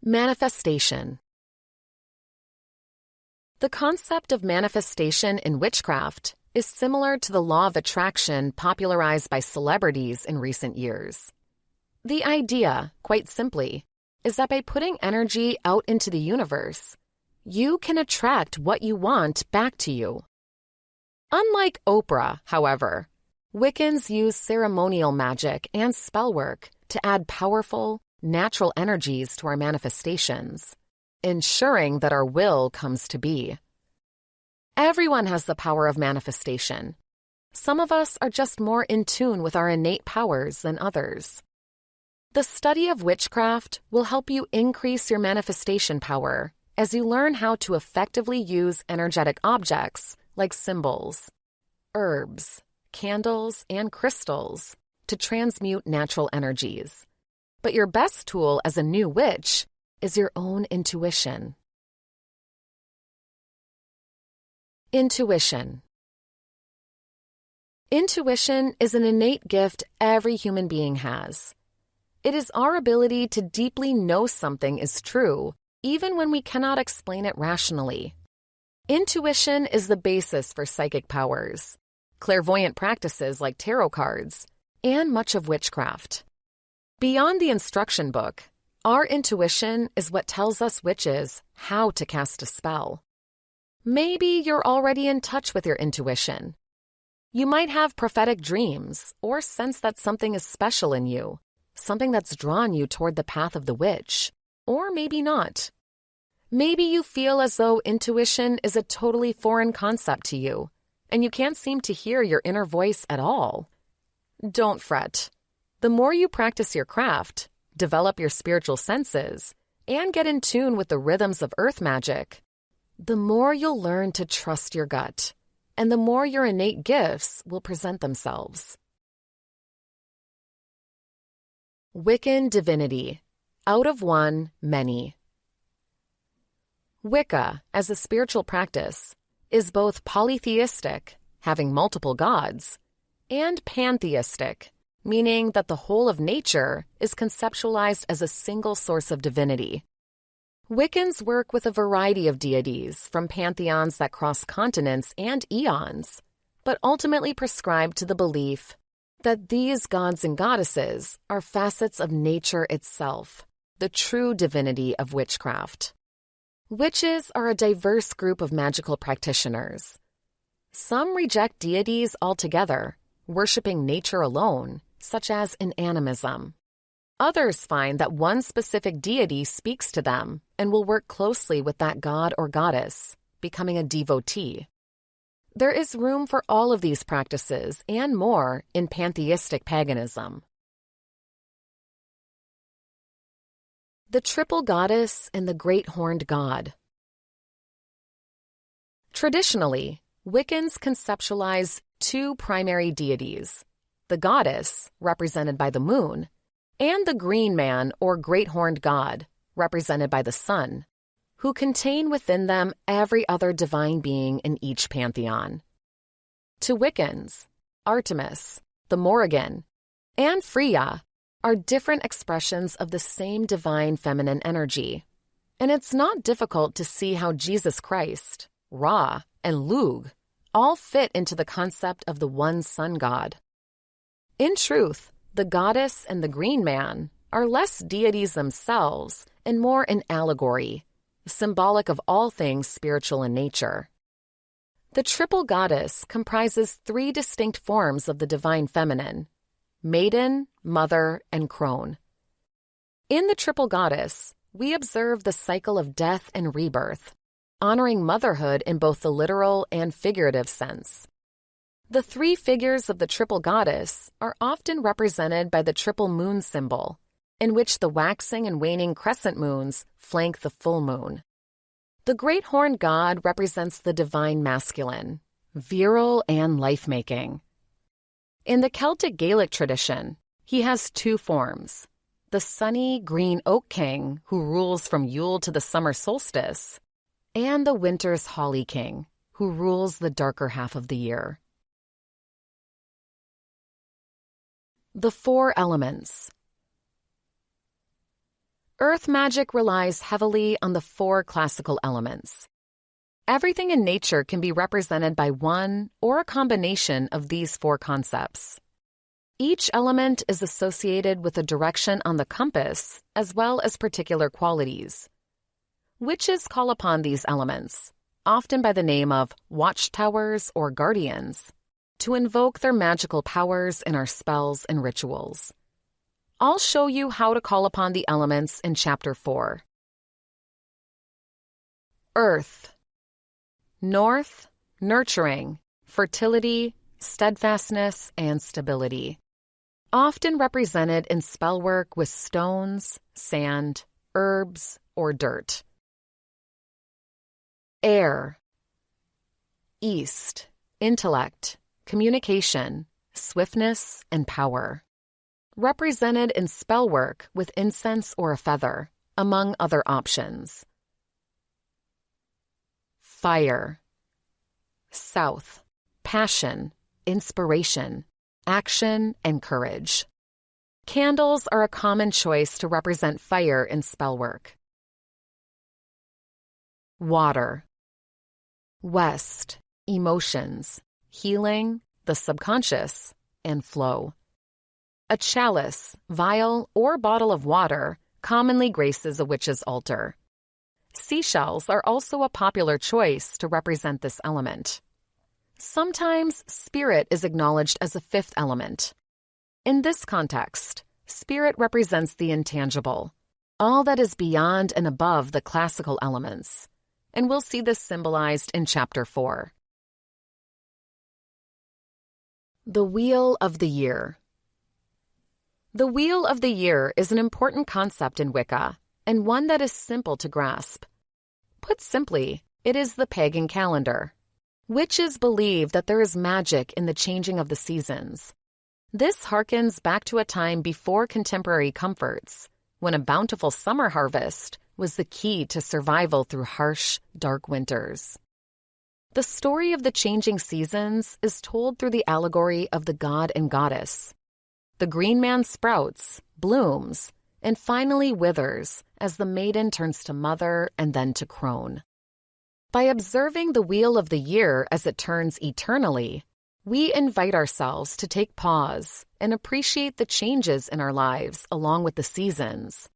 Manifestation. The concept of manifestation in witchcraft is similar to the law of attraction popularized by celebrities in recent years. The idea, quite simply, is that by putting energy out into the universe, you can attract what you want back to you. Unlike Oprah, however, Wiccans use ceremonial magic and spellwork to add powerful, natural energies to our manifestations, ensuring that our will comes to be. Everyone has the power of manifestation. Some of us are just more in tune with our innate powers than others. The study of witchcraft will help you increase your manifestation power as you learn how to effectively use energetic objects like symbols, herbs, candles, and crystals to transmute natural energies. But your best tool as a new witch is your own intuition. Intuition. Intuition is an innate gift every human being has. It is our ability to deeply know something is true, even when we cannot explain it rationally. Intuition is the basis for psychic powers, clairvoyant practices like tarot cards, and much of witchcraft. Beyond the instruction book, our intuition is what tells us witches how to cast a spell. Maybe you're already in touch with your intuition. You might have prophetic dreams or sense that something is special in you, something that's drawn you toward the path of the witch, or maybe not. Maybe you feel as though intuition is a totally foreign concept to you, and you can't seem to hear your inner voice at all. Don't fret. The more you practice your craft, develop your spiritual senses, and get in tune with the rhythms of earth magic, the more you'll learn to trust your gut, and the more your innate gifts will present themselves. Wiccan divinity. Out of one, many. Wicca, as a spiritual practice, is both polytheistic, having multiple gods, and pantheistic, meaning that the whole of nature is conceptualized as a single source of divinity. Wiccans work with a variety of deities from pantheons that cross continents and eons, but ultimately prescribe to the belief that these gods and goddesses are facets of nature itself, the true divinity of witchcraft. Witches are a diverse group of magical practitioners. Some reject deities altogether, worshiping nature alone, such as in animism. Others find that one specific deity speaks to them and will work closely with that god or goddess, becoming a devotee. There is room for all of these practices and more in pantheistic paganism. The triple goddess and the great horned god. Traditionally, Wiccans conceptualize two primary deities, the goddess, represented by the moon, and the green man or great horned god, represented by the sun, who contain within them every other divine being in each pantheon. To Wiccans, Artemis, the Morrigan, and Freya are different expressions of the same divine feminine energy, and it's not difficult to see how Jesus Christ, Ra, and Lugh all fit into the concept of the one sun god. In truth, the goddess and the green man are less deities themselves and more an allegory, symbolic of all things spiritual in nature. The triple goddess comprises 3 distinct forms of the divine feminine: maiden, mother, and crone. In the triple goddess, we observe the cycle of death and rebirth, honoring motherhood in both the literal and figurative sense. The 3 figures of the triple goddess are often represented by the triple moon symbol, in which the waxing and waning crescent moons flank the full moon. The great horned god represents the divine masculine, virile and life-making. In the Celtic Gaelic tradition, he has 2 forms: the sunny green oak king, who rules from Yule to the summer solstice, and the winter's holly king, who rules the darker half of the year. The 4 elements. Earth magic relies heavily on the 4 classical elements. Everything in nature can be represented by one or a combination of these 4 concepts. Each element is associated with a direction on the compass as well as particular qualities. Witches call upon these elements, often by the name of watchtowers or guardians, to invoke their magical powers in our spells and rituals. I'll show you how to call upon the elements in Chapter 4. Earth. North, nurturing, fertility, steadfastness, and stability. Often represented in spellwork with stones, sand, herbs, or dirt. Air. East, intellect, communication, swiftness, and power. Represented in spellwork with incense or a feather, among other options. Fire. South, passion, inspiration, action, and courage. Candles are a common choice to represent fire in spellwork. Water. West, emotions, healing, the subconscious, and flow. A chalice, vial, or bottle of water commonly graces a witch's altar. Seashells are also a popular choice to represent this element. Sometimes spirit is acknowledged as a 5th element. In this context, spirit represents the intangible, all that is beyond and above the classical elements, and we'll see this symbolized in Chapter 4. The Wheel of the Year. The Wheel of the Year is an important concept in Wicca, and one that is simple to grasp. Put simply, it is the pagan calendar. Witches believe that there is magic in the changing of the seasons. This harkens back to a time before contemporary comforts, when a bountiful summer harvest was the key to survival through harsh, dark winters. The story of the changing seasons is told through the allegory of the god and goddess. The green man sprouts, blooms, and finally withers as the maiden turns to mother and then to crone. By observing the wheel of the year as it turns eternally, we invite ourselves to take pause and appreciate the changes in our lives along with the seasons,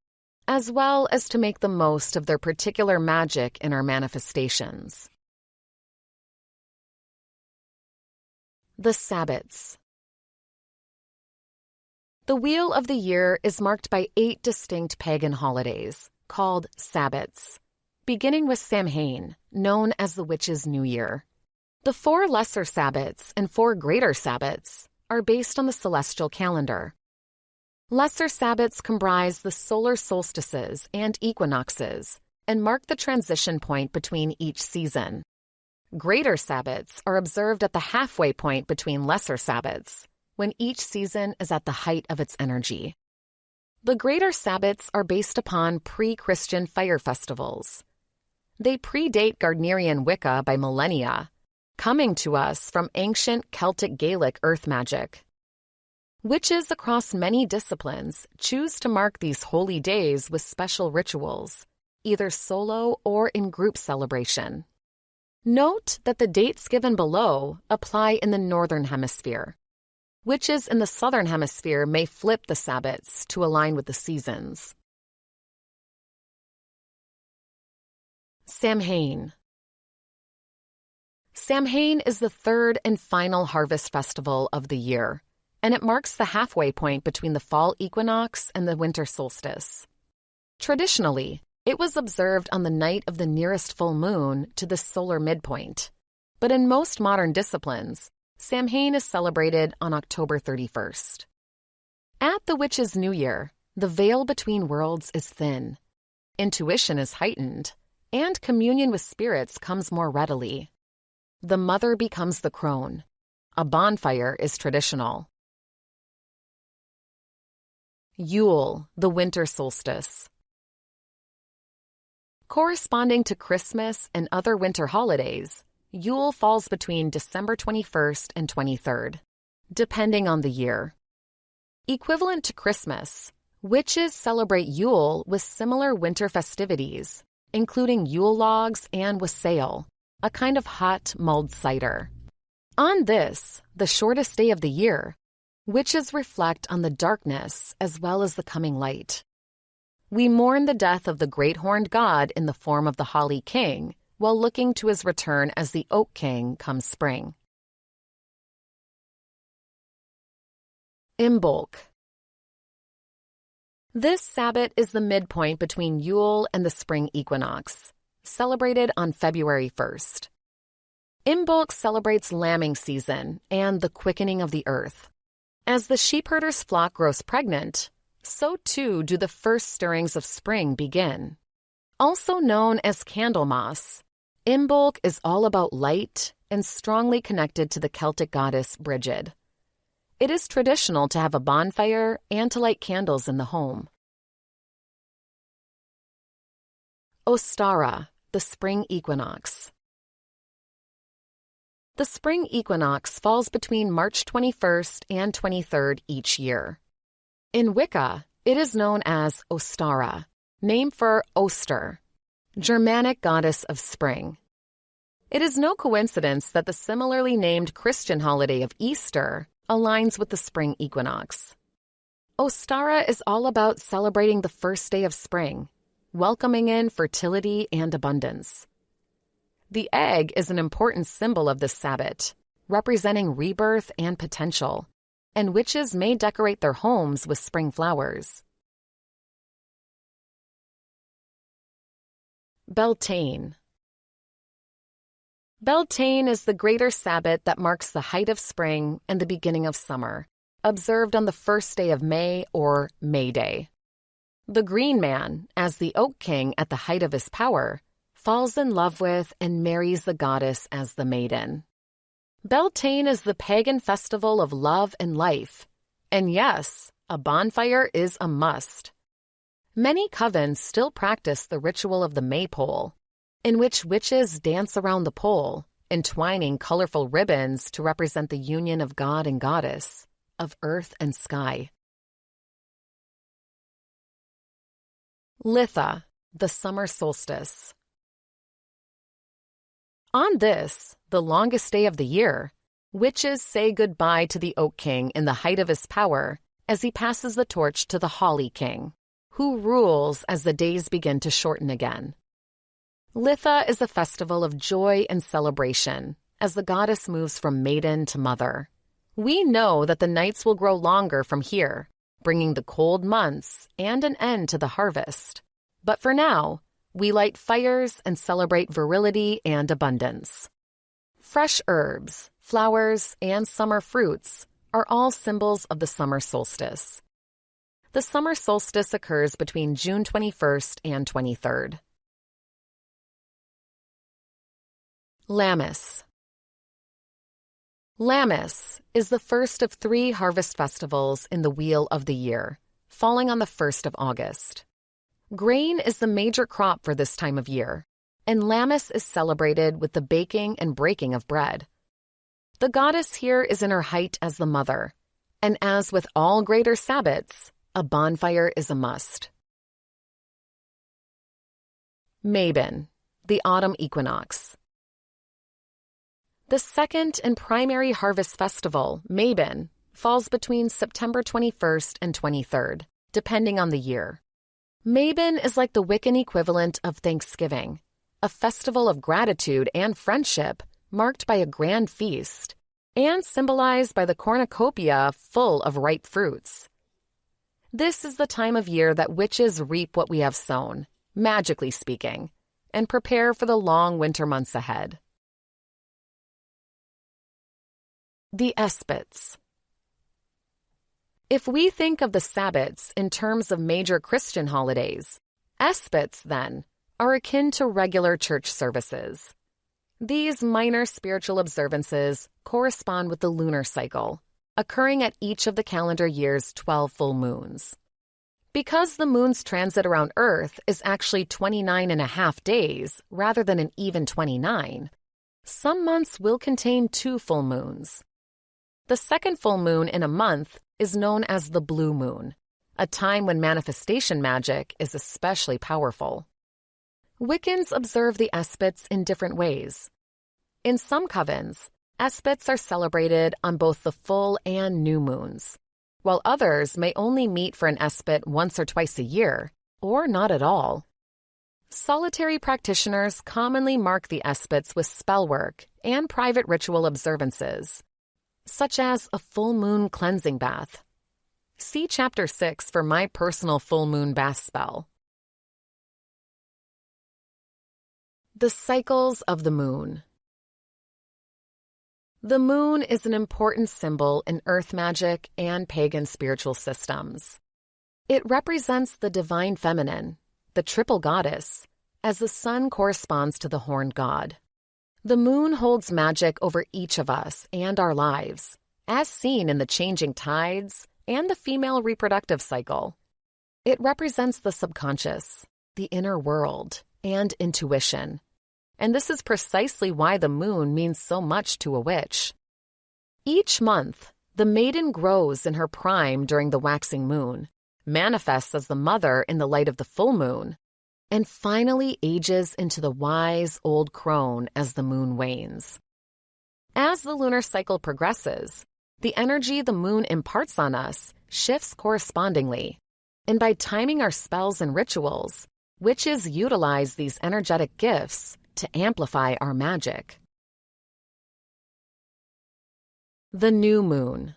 as well as to make the most of their particular magic in our manifestations. The Sabbats. The Wheel of the Year is marked by 8 distinct pagan holidays, called Sabbats, beginning with Samhain, known as the Witches' New Year. The 4 lesser Sabbats and 4 greater Sabbats are based on the celestial calendar. Lesser Sabbats comprise the solar solstices and equinoxes and mark the transition point between each season. Greater Sabbats are observed at the halfway point between lesser Sabbats, when each season is at the height of its energy. The greater Sabbats are based upon pre-Christian fire festivals. They predate Gardnerian Wicca by millennia, coming to us from ancient Celtic Gaelic earth magic. Witches across many disciplines choose to mark these holy days with special rituals, either solo or in group celebration. Note that the dates given below apply in the Northern Hemisphere. Witches in the Southern Hemisphere may flip the Sabbats to align with the seasons. Samhain. Samhain is the third and final harvest festival of the year, and it marks the halfway point between the fall equinox and the winter solstice. Traditionally, it was observed on the night of the nearest full moon to the solar midpoint, but in most modern disciplines, Samhain is celebrated on October 31st. At the Witch's New Year, the veil between worlds is thin, intuition is heightened, and communion with spirits comes more readily. The mother becomes the crone. A bonfire is traditional. Yule, the winter solstice. Corresponding to Christmas and other winter holidays, Yule falls between December 21st and 23rd, depending on the year. Equivalent to Christmas, witches celebrate Yule with similar winter festivities, including Yule logs and wassail, a kind of hot mulled cider. On this, the shortest day of the year, witches reflect on the darkness as well as the coming light. We mourn the death of the great horned god in the form of the Holly King, while looking to his return as the Oak King come spring. Imbolc. This Sabbat is the midpoint between Yule and the spring equinox, celebrated on February 1st. Imbolc celebrates lambing season and the quickening of the earth. As the sheepherder's flock grows pregnant, so too do the first stirrings of spring begin. Also known as Candlemas, Imbolc is all about light and strongly connected to the Celtic goddess Brigid. It is traditional to have a bonfire and to light candles in the home. Ostara, the spring equinox. The spring equinox falls between March 21st and 23rd each year. In Wicca, it is known as Ostara, named for Oster, Germanic goddess of spring. It is no coincidence that the similarly named Christian holiday of Easter aligns with the spring equinox. Ostara is all about celebrating the first day of spring, welcoming in fertility and abundance. The egg is an important symbol of this Sabbat, representing rebirth and potential, and witches may decorate their homes with spring flowers. Beltane. Beltane is the greater Sabbat that marks the height of spring and the beginning of summer, observed on the first day of May or May Day. The Green Man, as the Oak King at the height of his power, falls in love with and marries the goddess as the maiden. Beltane is the pagan festival of love and life, and yes, a bonfire is a must. Many covens still practice the ritual of the maypole, in which witches dance around the pole, entwining colorful ribbons to represent the union of god and goddess, of earth and sky. Litha, the summer solstice. On this, the longest day of the year, witches say goodbye to the Oak King in the height of his power as he passes the torch to the Holly King, who rules as the days begin to shorten again. Litha is a festival of joy and celebration as the goddess moves from maiden to mother. We know that the nights will grow longer from here, bringing the cold months and an end to the harvest. But for now, we light fires and celebrate virility and abundance. Fresh herbs, flowers, and summer fruits are all symbols of the summer solstice. The summer solstice occurs between June 21st and 23rd. Lammas. Lammas is the first of 3 harvest festivals in the Wheel of the Year, falling on the 1st of August. Grain is the major crop for this time of year, and Lammas is celebrated with the baking and breaking of bread. The goddess here is in her height as the mother, and as with all greater sabbats, a bonfire is a must. Mabon, the autumn equinox. The second and primary harvest festival, Mabon, falls between September 21st and 23rd, depending on the year. Mabon is like the Wiccan equivalent of Thanksgiving, a festival of gratitude and friendship marked by a grand feast, and symbolized by the cornucopia full of ripe fruits. This is the time of year that witches reap what we have sown, magically speaking, and prepare for the long winter months ahead. The Esbats. If we think of the Sabbats in terms of major Christian holidays, Esbats, then, are akin to regular church services. These minor spiritual observances correspond with the lunar cycle, occurring at each of the calendar year's 12 full moons. Because the moon's transit around Earth is actually 29.5 days rather than an even 29, some months will contain 2 full moons. The second full moon in a month is known as the blue moon, a time when manifestation magic is especially powerful. Wiccans observe the Esbats in different ways. In some covens, Esbats are celebrated on both the full and new moons, while others may only meet for an Esbat once or twice a year, or not at all. Solitary practitioners commonly mark the Esbats with spell work and private ritual observances, such as a full moon cleansing bath. See Chapter 6 for my personal full moon bath spell. The cycles of the moon. The moon is an important symbol in earth magic and pagan spiritual systems. It represents the divine feminine, the triple goddess, as the sun corresponds to the horned god. The moon holds magic over each of us and our lives, as seen in the changing tides and the female reproductive cycle. It represents the subconscious, the inner world, and intuition. And this is precisely why the moon means so much to a witch. Each month, the maiden grows in her prime during the waxing moon, manifests as the mother in the light of the full moon, and finally ages into the wise old crone as the moon wanes. As the lunar cycle progresses, the energy the moon imparts on us shifts correspondingly, and by timing our spells and rituals, witches utilize these energetic gifts to amplify our magic. The new moon.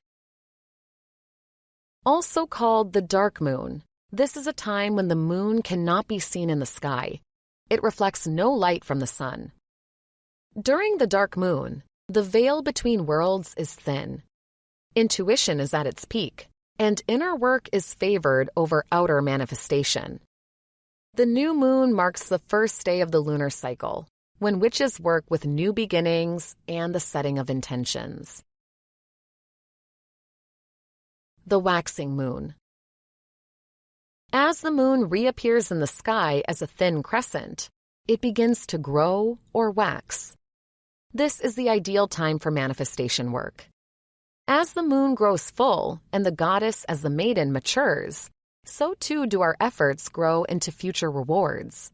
Also called the dark moon, this is a time when the moon cannot be seen in the sky. It reflects no light from the sun. During the dark moon, the veil between worlds is thin. Intuition is at its peak, and inner work is favored over outer manifestation. The new moon marks the first day of the lunar cycle, when witches work with new beginnings and the setting of intentions. The waxing moon. As the moon reappears in the sky as a thin crescent, it begins to grow or wax. This is the ideal time for manifestation work. As the moon grows full and the goddess as the maiden matures, so too do our efforts grow into future rewards.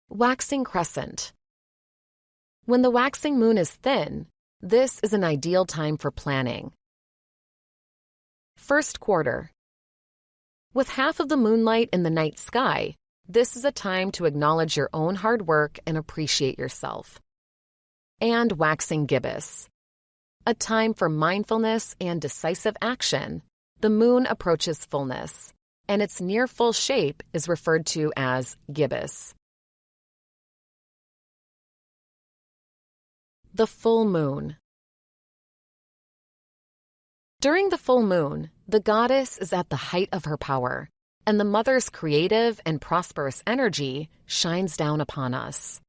Waxing crescent. When the waxing moon is thin, this is an ideal time for planning. First quarter. With half of the moonlight in the night sky, this is a time to acknowledge your own hard work and appreciate yourself. And waxing gibbous. A time for mindfulness and decisive action, the moon approaches fullness, and its near full shape is referred to as gibbous. The full moon. During the full moon, the goddess is at the height of her power, and the mother's creative and prosperous energy shines down upon us.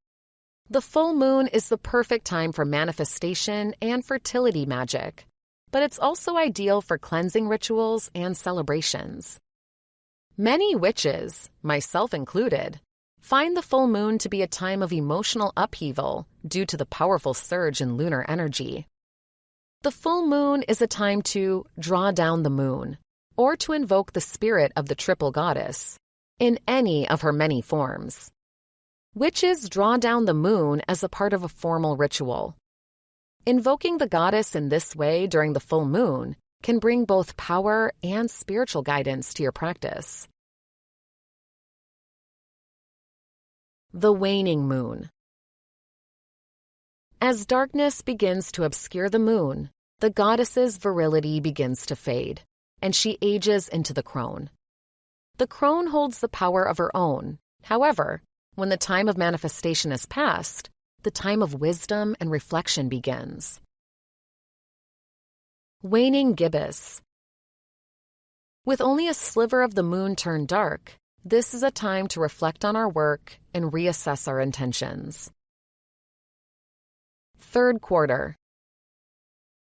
The full moon is the perfect time for manifestation and fertility magic, but it's also ideal for cleansing rituals and celebrations. Many witches, myself included, find the full moon to be a time of emotional upheaval due to the powerful surge in lunar energy. The full moon is a time to draw down the moon, or to invoke the spirit of the triple goddess, in any of her many forms. Witches draw down the moon as a part of a formal ritual. Invoking the goddess in this way during the full moon can bring both power and spiritual guidance to your practice. The waning moon. As darkness begins to obscure the moon, the goddess's virility begins to fade, and she ages into the crone. The crone holds the power of her own. However, when the time of manifestation is past, the time of wisdom and reflection begins. Waning gibbous. With only a sliver of the moon turned dark, this is a time to reflect on our work and reassess our intentions. Third quarter.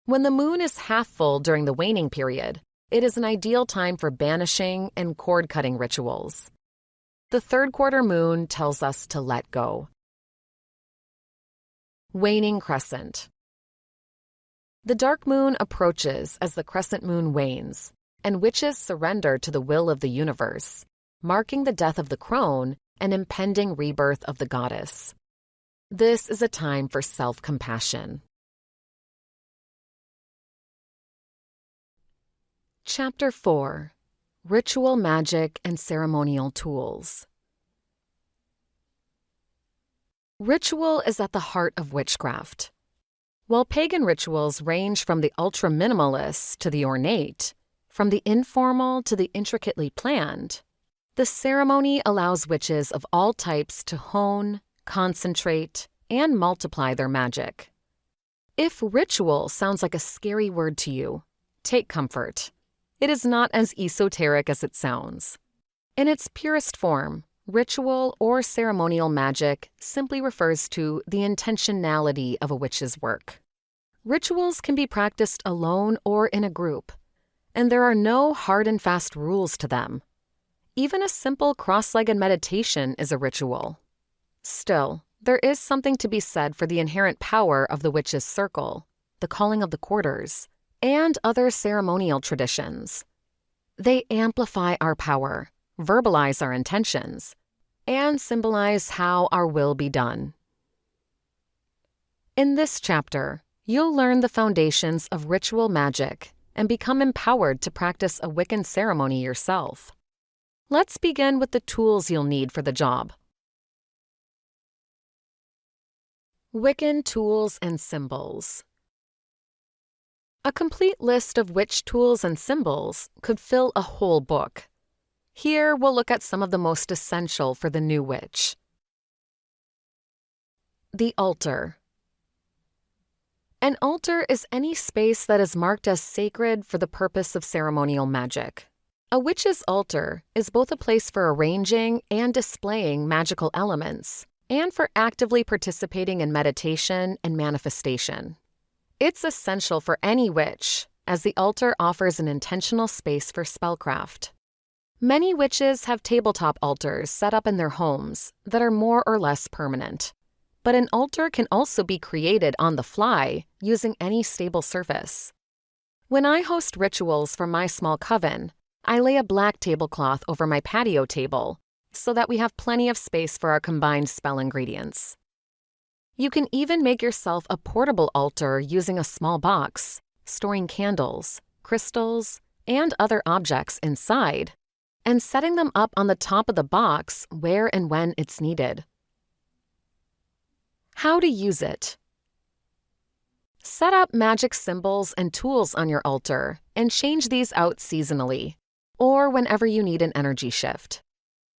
When the moon is half full during the waning period, it is an ideal time for banishing and cord-cutting rituals. The third quarter moon tells us to let go. Waning crescent. The dark moon approaches as the crescent moon wanes, and witches surrender to the will of the universe, marking the death of the crone and impending rebirth of the goddess. This is a time for self-compassion. Chapter 4. Ritual Magic and Ceremonial Tools. Ritual is at the heart of witchcraft. While pagan rituals range from the ultra-minimalist to the ornate, from the informal to the intricately planned, the ceremony allows witches of all types to hone, concentrate, and multiply their magic. If ritual sounds like a scary word to you, take comfort. It is not as esoteric as it sounds. In its purest form, ritual or ceremonial magic simply refers to the intentionality of a witch's work. Rituals can be practiced alone or in a group, and there are no hard and fast rules to them. Even a simple cross-legged meditation is a ritual. Still, there is something to be said for the inherent power of the witch's circle, the calling of the quarters, and other ceremonial traditions. They amplify our power, verbalize our intentions, and symbolize how our will be done. In this chapter, you'll learn the foundations of ritual magic and become empowered to practice a Wiccan ceremony yourself. Let's begin with the tools you'll need for the job. Wiccan tools and symbols. A complete list of witch tools and symbols could fill a whole book. Here, we'll look at some of the most essential for the new witch. The altar. An altar is any space that is marked as sacred for the purpose of ceremonial magic. A witch's altar is both a place for arranging and displaying magical elements, and for actively participating in meditation and manifestation. It's essential for any witch, as the altar offers an intentional space for spellcraft. Many witches have tabletop altars set up in their homes that are more or less permanent. But an altar can also be created on the fly using any stable surface. When I host rituals for my small coven, I lay a black tablecloth over my patio table so that we have plenty of space for our combined spell ingredients. You can even make yourself a portable altar using a small box, storing candles, crystals, and other objects inside, and setting them up on the top of the box where and when it's needed. How to use it. Set up magic symbols and tools on your altar and change these out seasonally, or whenever you need an energy shift.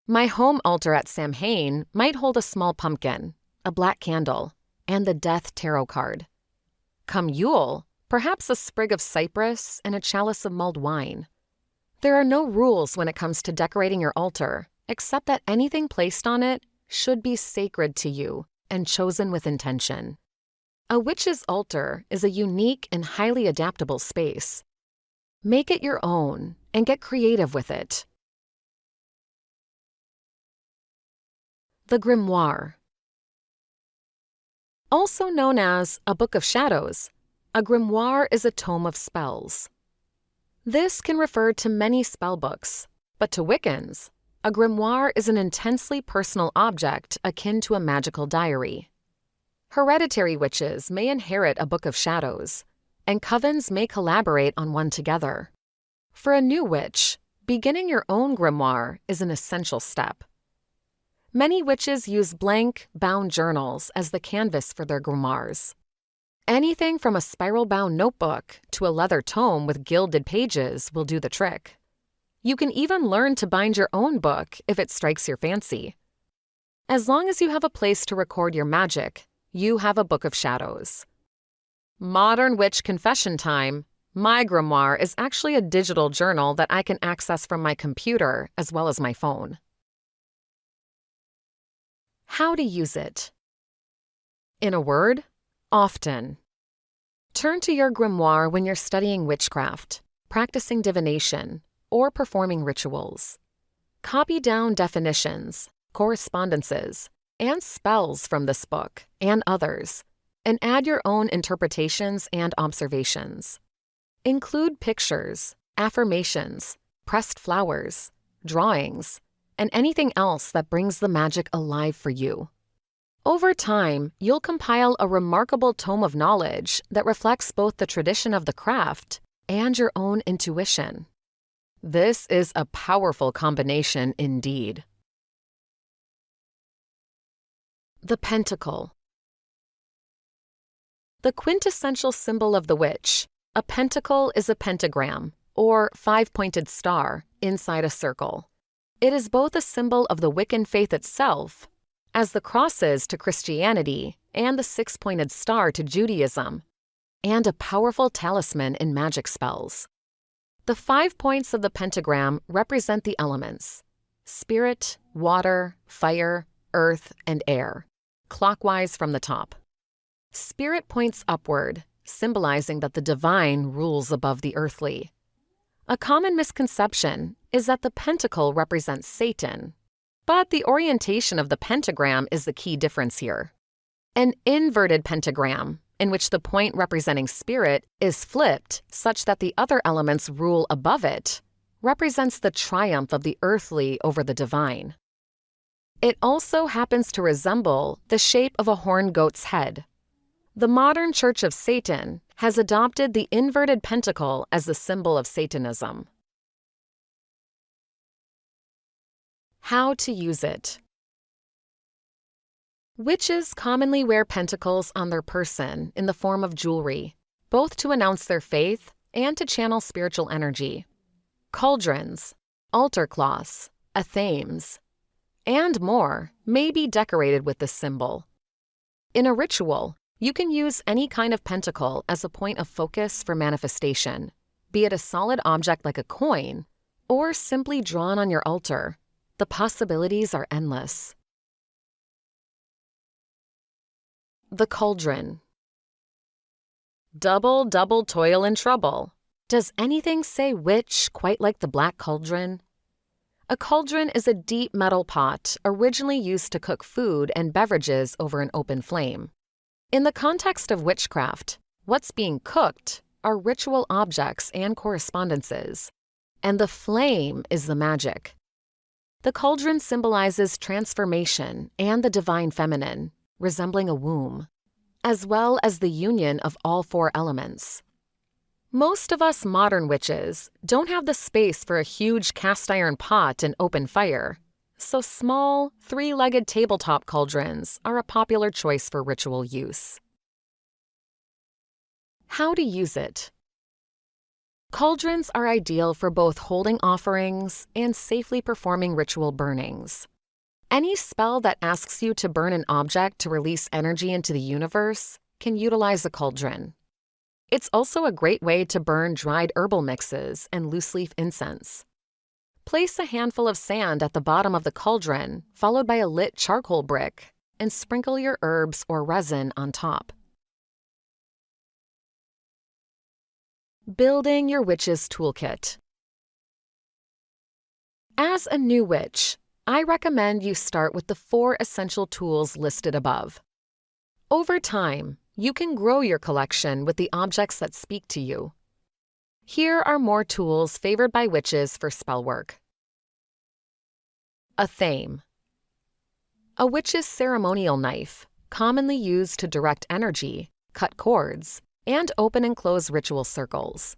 My home altar at Samhain might hold a small pumpkin, a black candle, and the Death Tarot card. Come Yule, perhaps a sprig of cypress and a chalice of mulled wine. There are no rules when it comes to decorating your altar, except that anything placed on it should be sacred to you and chosen with intention. A witch's altar is a unique and highly adaptable space. Make it your own and get creative with it. The Grimoire. Also known as a Book of Shadows, a grimoire is a tome of spells. This can refer to many spellbooks, but to Wiccans, a grimoire is an intensely personal object akin to a magical diary. Hereditary witches may inherit a Book of Shadows, and covens may collaborate on one together. For a new witch, beginning your own grimoire is an essential step. Many witches use blank, bound journals as the canvas for their grimoires. Anything from a spiral-bound notebook to a leather tome with gilded pages will do the trick. You can even learn to bind your own book if it strikes your fancy. As long as you have a place to record your magic, you have a Book of Shadows. Modern witch confession time. My grimoire is actually a digital journal that I can access from my computer as well as my phone. How to use it. In a word, often. Turn to your grimoire when you're studying witchcraft, practicing divination, or performing rituals. Copy down definitions, correspondences, and spells from this book and others, and add your own interpretations and observations. Include pictures, affirmations, pressed flowers, drawings, and anything else that brings the magic alive for you. Over time, you'll compile a remarkable tome of knowledge that reflects both the tradition of the craft and your own intuition. This is a powerful combination indeed. The Pentacle. The quintessential symbol of the witch, a pentacle is a pentagram, or five-pointed star, inside a circle. It is both a symbol of the Wiccan faith itself, as the cross is to Christianity and the six-pointed star to Judaism, and a powerful talisman in magic spells. The 5 points of the pentagram represent the elements: spirit, water, fire, earth, and air, clockwise from the top. Spirit points upward, symbolizing that the divine rules above the earthly. A common misconception is that the pentacle represents Satan, but the orientation of the pentagram is the key difference here. An inverted pentagram, in which the point representing spirit is flipped such that the other elements rule above it, represents the triumph of the earthly over the divine. It also happens to resemble the shape of a horned goat's head. The modern Church of Satan has adopted the inverted pentacle as the symbol of Satanism. How to use it. Witches commonly wear pentacles on their person in the form of jewelry, both to announce their faith and to channel spiritual energy. Cauldrons, altar cloths, athames, and more may be decorated with this symbol. In a ritual, you can use any kind of pentacle as a point of focus for manifestation, be it a solid object like a coin, or simply drawn on your altar. The possibilities are endless. The Cauldron. Double toil and trouble. Does anything say witch quite like the Black Cauldron? A cauldron is a deep metal pot originally used to cook food and beverages over an open flame. In the context of witchcraft, what's being cooked are ritual objects and correspondences, and the flame is the magic. The cauldron symbolizes transformation and the divine feminine, resembling a womb, as well as the union of all four elements. Most of us modern witches don't have the space for a huge cast iron pot and open fire, so small, three-legged tabletop cauldrons are a popular choice for ritual use. How to use it. Cauldrons are ideal for both holding offerings and safely performing ritual burnings. Any spell that asks you to burn an object to release energy into the universe can utilize a cauldron. It's also a great way to burn dried herbal mixes and loose-leaf incense. Place a handful of sand at the bottom of the cauldron, followed by a lit charcoal brick, and sprinkle your herbs or resin on top. Building your witch's toolkit. As a new witch, I recommend you start with the 4 essential tools listed above. Over time, you can grow your collection with the objects that speak to you. Here are more tools favored by witches for spell work. A thame. A witch's ceremonial knife, commonly used to direct energy, cut cords, and open and close ritual circles.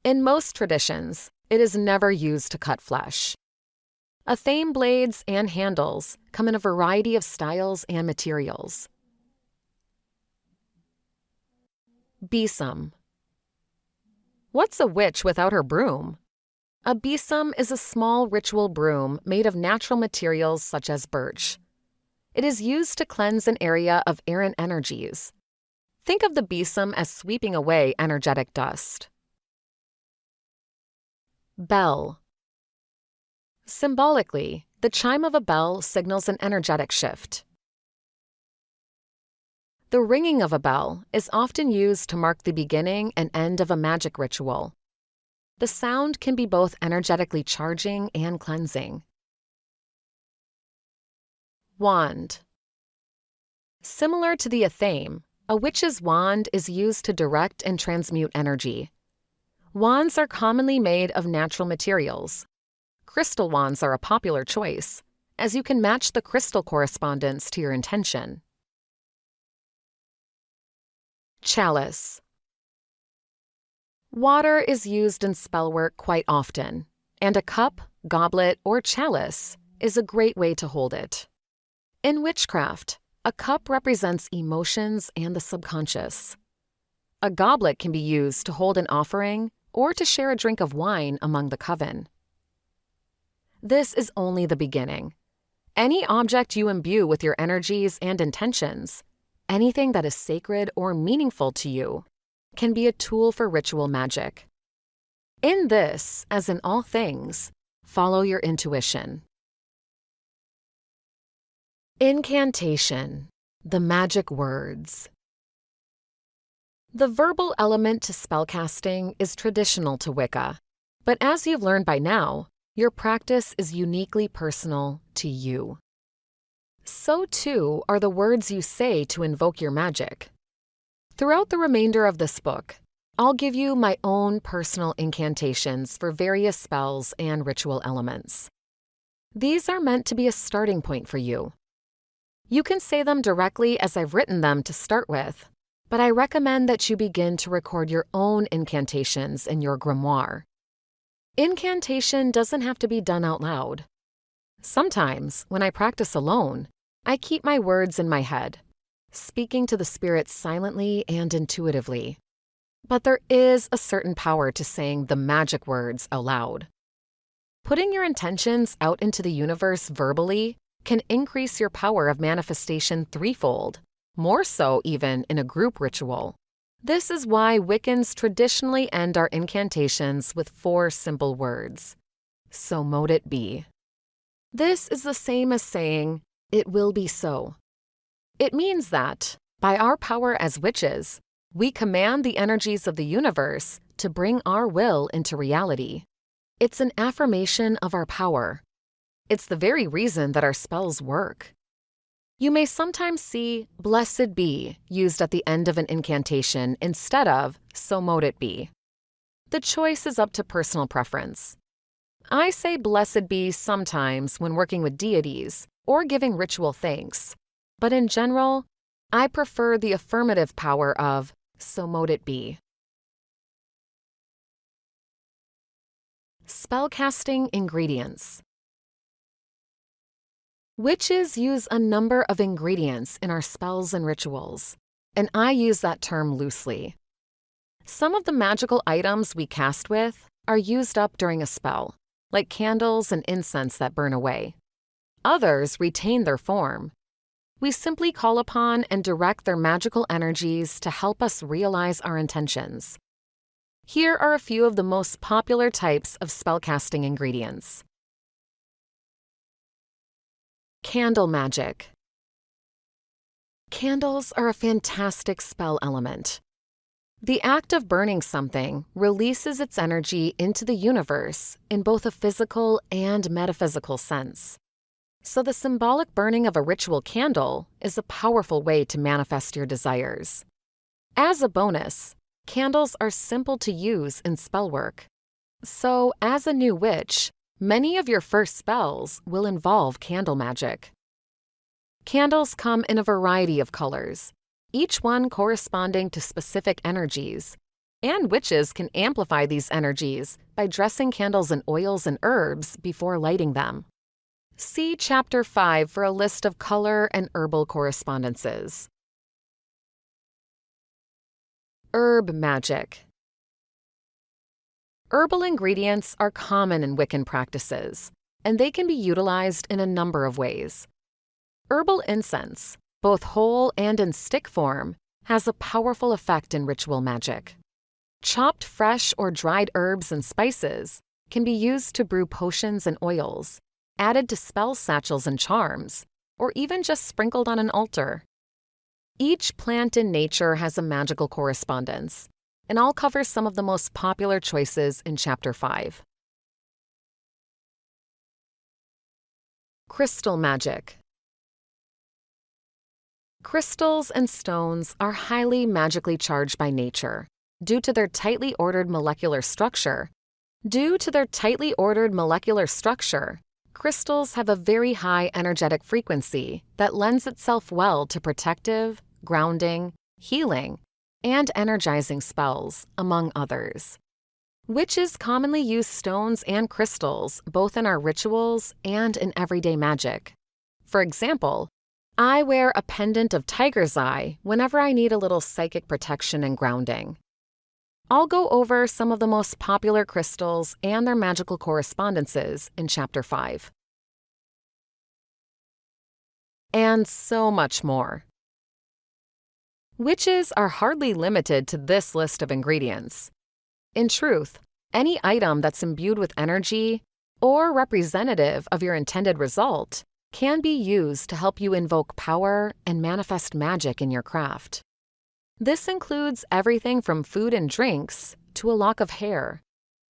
In most traditions, it is never used to cut flesh. A thame blades and handles come in a variety of styles and materials. Besom. What's a witch without her broom? A besom is a small ritual broom made of natural materials such as birch. It is used to cleanse an area of errant energies. Think of the besom as sweeping away energetic dust. Bell. Symbolically, the chime of a bell signals an energetic shift. The ringing of a bell is often used to mark the beginning and end of a magic ritual. The sound can be both energetically charging and cleansing. Wand. Similar to the athame, a witch's wand is used to direct and transmute energy. Wands are commonly made of natural materials. Crystal wands are a popular choice, as you can match the crystal correspondence to your intention. Chalice. Water is used in spellwork quite often, and a cup, goblet, or chalice is a great way to hold it. In witchcraft, a cup represents emotions and the subconscious. A goblet can be used to hold an offering or to share a drink of wine among the coven. This is only the beginning. Any object you imbue with your energies and intentions, anything that is sacred or meaningful to you, can be a tool for ritual magic. In this, as in all things, follow your intuition. Incantation, the magic words. The verbal element to spellcasting is traditional to Wicca, but as you've learned by now, your practice is uniquely personal to you. So too are the words you say to invoke your magic. Throughout the remainder of this book, I'll give you my own personal incantations for various spells and ritual elements. These are meant to be a starting point for you. You can say them directly as I've written them to start with, but I recommend that you begin to record your own incantations in your grimoire. Incantation doesn't have to be done out loud. Sometimes, when I practice alone, I keep my words in my head, speaking to the spirits silently and intuitively. But there is a certain power to saying the magic words aloud. Putting your intentions out into the universe verbally can increase your power of manifestation threefold, more so even in a group ritual. This is why Wiccans traditionally end our incantations with 4 simple words. So mote it be. This is the same as saying, it will be so. It means that, by our power as witches, we command the energies of the universe to bring our will into reality. It's an affirmation of our power. It's the very reason that our spells work. You may sometimes see blessed be used at the end of an incantation instead of so mote it be. The choice is up to personal preference. I say blessed be sometimes when working with deities or giving ritual thanks, but in general, I prefer the affirmative power of so mote it be. Spellcasting ingredients. Witches use a number of ingredients in our spells and rituals, and I use that term loosely. Some of the magical items we cast with are used up during a spell, like candles and incense that burn away. Others retain their form. We simply call upon and direct their magical energies to help us realize our intentions. Here are a few of the most popular types of spellcasting ingredients. Candle magic. Candles are a fantastic spell element. The act of burning something releases its energy into the universe in both a physical and metaphysical sense. So the symbolic burning of a ritual candle is a powerful way to manifest your desires. As a bonus, candles are simple to use in spell work. So, as a new witch, many of your first spells will involve candle magic. Candles come in a variety of colors, each one corresponding to specific energies, and witches can amplify these energies by dressing candles in oils and herbs before lighting them. See Chapter 5 for a list of color and herbal correspondences. Herb magic. Herbal ingredients are common in Wiccan practices, and they can be utilized in a number of ways. Herbal incense, both whole and in stick form, has a powerful effect in ritual magic. Chopped fresh or dried herbs and spices can be used to brew potions and oils, added to spell satchels and charms, or even just sprinkled on an altar. Each plant in nature has a magical correspondence, and I'll cover some of the most popular choices in Chapter 5. Crystal magic. Crystals and stones are highly magically charged by nature due to their tightly ordered molecular structure. Crystals have a very high energetic frequency that lends itself well to protective, grounding, healing, and energizing spells, among others. Witches commonly use stones and crystals both in our rituals and in everyday magic. For example, I wear a pendant of tiger's eye whenever I need a little psychic protection and grounding. I'll go over some of the most popular crystals and their magical correspondences in Chapter 5. And so much more. Witches are hardly limited to this list of ingredients. In truth, any item that's imbued with energy or representative of your intended result can be used to help you invoke power and manifest magic in your craft. This includes everything from food and drinks to a lock of hair,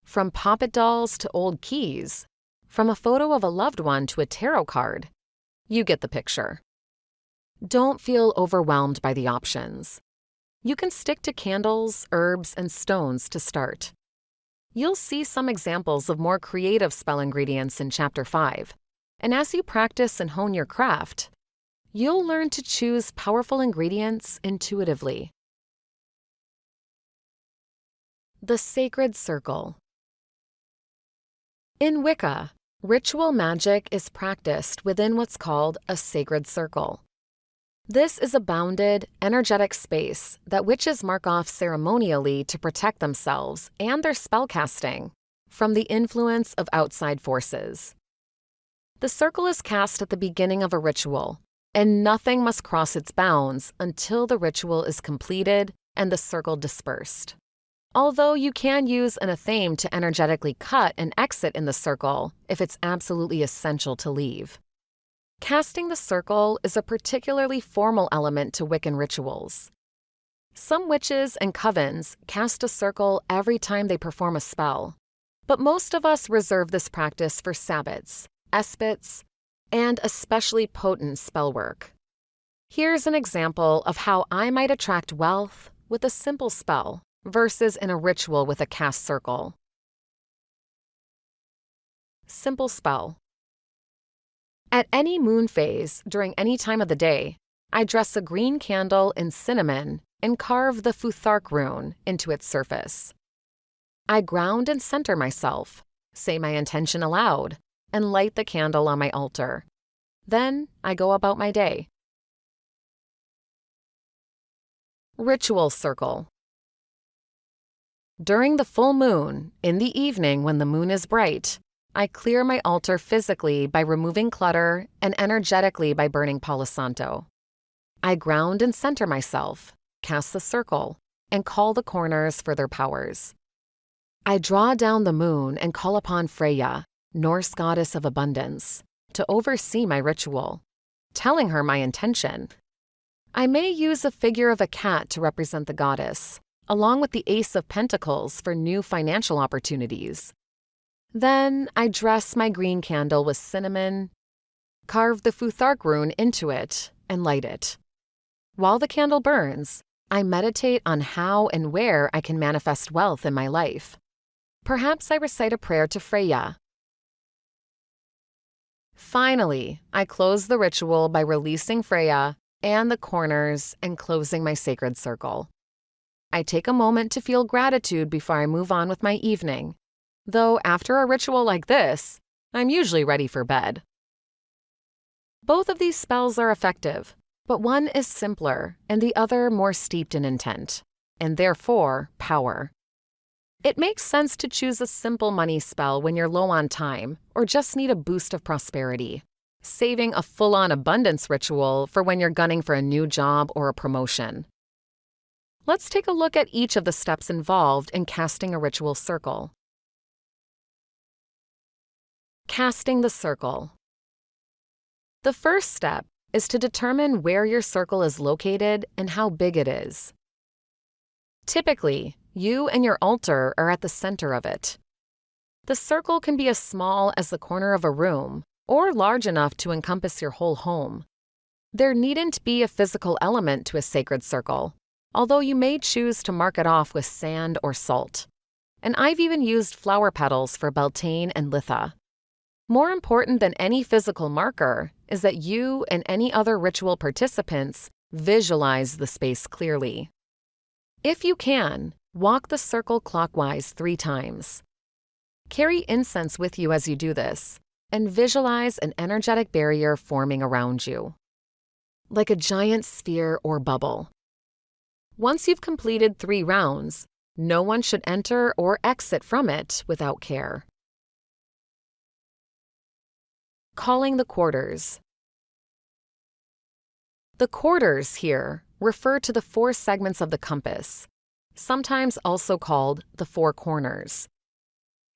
from poppet dolls to old keys, from a photo of a loved one to a tarot card. You get the picture. Don't feel overwhelmed by the options. You can stick to candles, herbs, and stones to start. You'll see some examples of more creative spell ingredients in Chapter 5, and as you practice and hone your craft, you'll learn to choose powerful ingredients intuitively. The Sacred Circle. In Wicca, ritual magic is practiced within what's called a sacred circle. This is a bounded, energetic space that witches mark off ceremonially to protect themselves and their spellcasting from the influence of outside forces. The circle is cast at the beginning of a ritual, and nothing must cross its bounds until the ritual is completed and the circle dispersed. Although you can use an athame to energetically cut and exit in the circle if it's absolutely essential to leave. Casting the circle is a particularly formal element to Wiccan rituals. Some witches and covens cast a circle every time they perform a spell, but most of us reserve this practice for sabbats, espits, and especially potent spell work. Here's an example of how I might attract wealth with a simple spell versus in a ritual with a cast circle. Simple spell. At any moon phase during any time of the day, I dress a green candle in cinnamon and carve the Futhark rune into its surface. I ground and center myself, say my intention aloud, and light the candle on my altar. Then I go about my day. Ritual circle. During the full moon, in the evening when the moon is bright, I clear my altar physically by removing clutter and energetically by burning Palo Santo. I ground and center myself, cast the circle, and call the corners for their powers. I draw down the moon and call upon Freya, Norse goddess of abundance, to oversee my ritual, telling her my intention. I may use a figure of a cat to represent the goddess, along with the Ace of Pentacles for new financial opportunities. Then I dress my green candle with cinnamon, carve the Futhark rune into it, and light it. While the candle burns, I meditate on how and where I can manifest wealth in my life. Perhaps I recite a prayer to Freya. Finally, I close the ritual by releasing Freya and the corners and closing my sacred circle. I take a moment to feel gratitude before I move on with my evening, though after a ritual like this, I'm usually ready for bed. Both of these spells are effective, but one is simpler and the other more steeped in intent, and therefore power. It makes sense to choose a simple money spell when you're low on time or just need a boost of prosperity, saving a full-on abundance ritual for when you're gunning for a new job or a promotion. Let's take a look at each of the steps involved in casting a ritual circle. Casting the circle. The first step is to determine where your circle is located and how big it is. Typically, you and your altar are at the center of it. The circle can be as small as the corner of a room or large enough to encompass your whole home. There needn't be a physical element to a sacred circle, although you may choose to mark it off with sand or salt. And I've even used flower petals for Beltane and Litha. More important than any physical marker is that you and any other ritual participants visualize the space clearly. If you can, walk the circle clockwise 3 times. Carry incense with you as you do this, and visualize an energetic barrier forming around you, like a giant sphere or bubble. Once you've completed 3 rounds, no one should enter or exit from it without care. Calling the quarters. The quarters here refer to the 4 segments of the compass, sometimes also called the 4 corners.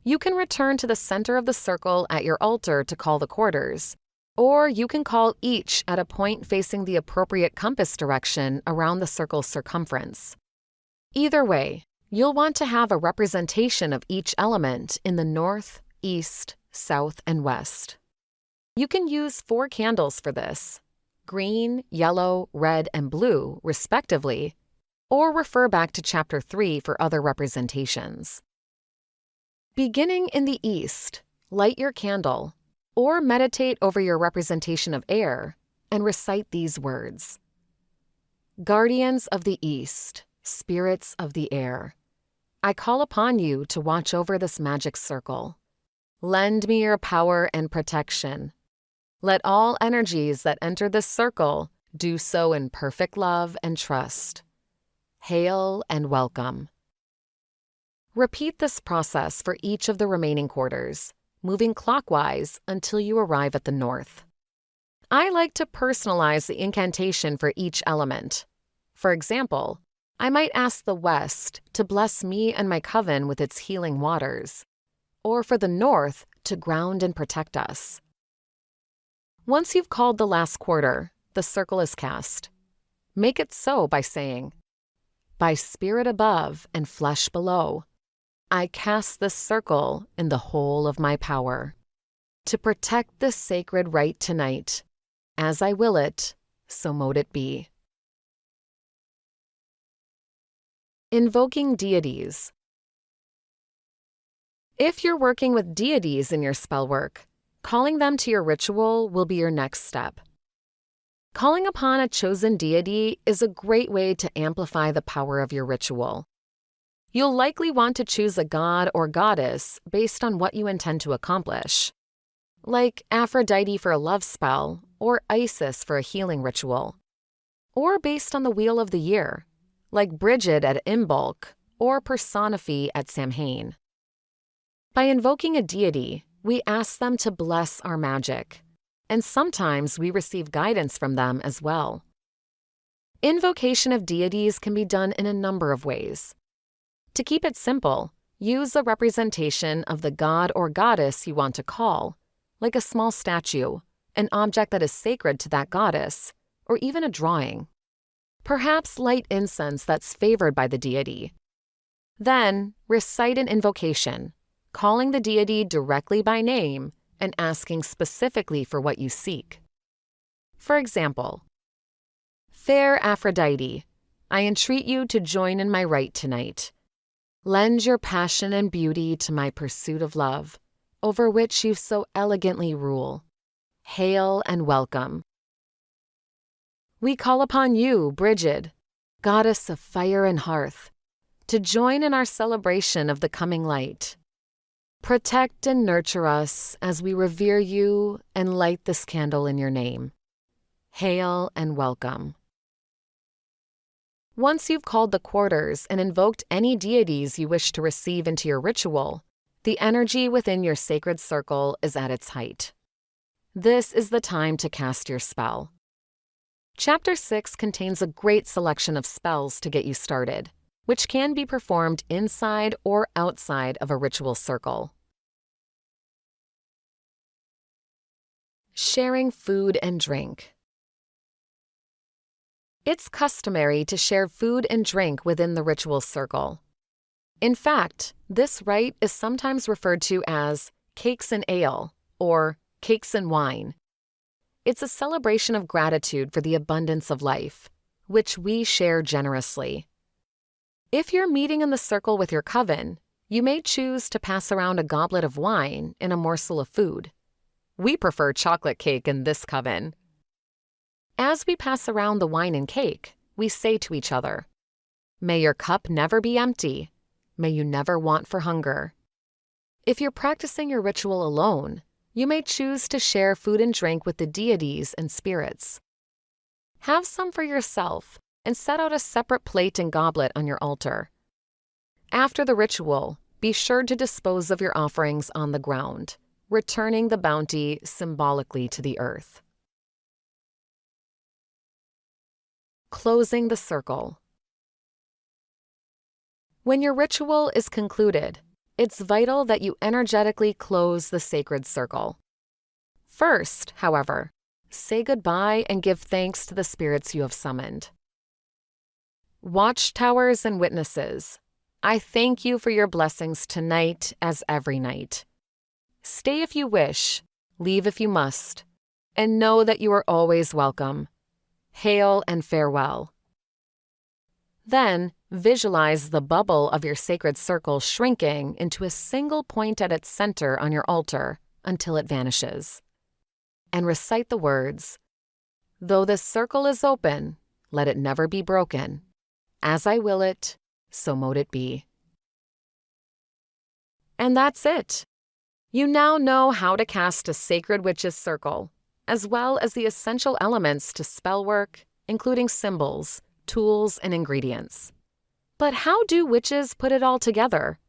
You can return to the center of the circle at your altar to call the quarters, or you can call each at a point facing the appropriate compass direction around the circle's circumference. Either way, you'll want to have a representation of each element in the north, east, south, and west. You can use 4 candles for this, green, yellow, red, and blue, respectively, or refer back to Chapter 3 for other representations. Beginning in the east, light your candle, or meditate over your representation of air, and recite these words. Guardians of the East, spirits of the air, I call upon you to watch over this magic circle. Lend me your power and protection. Let all energies that enter this circle do so in perfect love and trust. Hail and welcome. Repeat this process for each of the remaining quarters, moving clockwise until you arrive at the north. I like to personalize the incantation for each element. For example, I might ask the west to bless me and my coven with its healing waters, or for the north to ground and protect us. Once you've called the last quarter, the circle is cast. Make it so by saying, by spirit above and flesh below, I cast this circle in the whole of my power, to protect this sacred rite tonight. As I will it, so mote it be. Invoking deities. If you're working with deities in your spell work, calling them to your ritual will be your next step. Calling upon a chosen deity is a great way to amplify the power of your ritual. You'll likely want to choose a god or goddess based on what you intend to accomplish, like Aphrodite for a love spell or Isis for a healing ritual, or based on the wheel of the year, like Bridget at Imbolc or Persephone at Samhain. By invoking a deity, we ask them to bless our magic, and sometimes we receive guidance from them as well. Invocation of deities can be done in a number of ways. To keep it simple, use a representation of the god or goddess you want to call, like a small statue, an object that is sacred to that goddess, or even a drawing. Perhaps light incense that's favored by the deity. Then, recite an invocation, calling the deity directly by name and asking specifically for what you seek. For example, Fair Aphrodite, I entreat you to join in my rite tonight. Lend your passion and beauty to my pursuit of love, over which you so elegantly rule. Hail and welcome. We call upon you, Brigid, goddess of fire and hearth, to join in our celebration of the coming light. Protect and nurture us as we revere you and light this candle in your name. Hail and welcome. Once you've called the quarters and invoked any deities you wish to receive into your ritual, the energy within your sacred circle is at its height. This is the time to cast your spell. Chapter 6 contains a great selection of spells to get you started, which can be performed inside or outside of a ritual circle. Sharing food and drink. It's customary to share food and drink within the ritual circle. In fact, this rite is sometimes referred to as cakes and ale or cakes and wine. It's a celebration of gratitude for the abundance of life, which we share generously. If you're meeting in the circle with your coven, you may choose to pass around a goblet of wine and a morsel of food. We prefer chocolate cake in this coven. As we pass around the wine and cake, we say to each other, "May your cup never be empty. May you never want for hunger." If you're practicing your ritual alone, you may choose to share food and drink with the deities and spirits. Have some for yourself and set out a separate plate and goblet on your altar. After the ritual, be sure to dispose of your offerings on the ground, returning the bounty symbolically to the earth. Closing the circle. When your ritual is concluded, it's vital that you energetically close the sacred circle. First, however, say goodbye and give thanks to the spirits you have summoned. Watchtowers and witnesses, I thank you for your blessings tonight as every night. Stay if you wish, leave if you must, and know that you are always welcome. Hail and farewell. Then, visualize the bubble of your sacred circle shrinking into a single point at its center on your altar until it vanishes. And recite the words, "Though this circle is open, let it never be broken. As I will it, so mote it be." And that's it. You now know how to cast a sacred witch's circle, as well as the essential elements to spell work, including symbols, tools, and ingredients. But how do witches put it all together?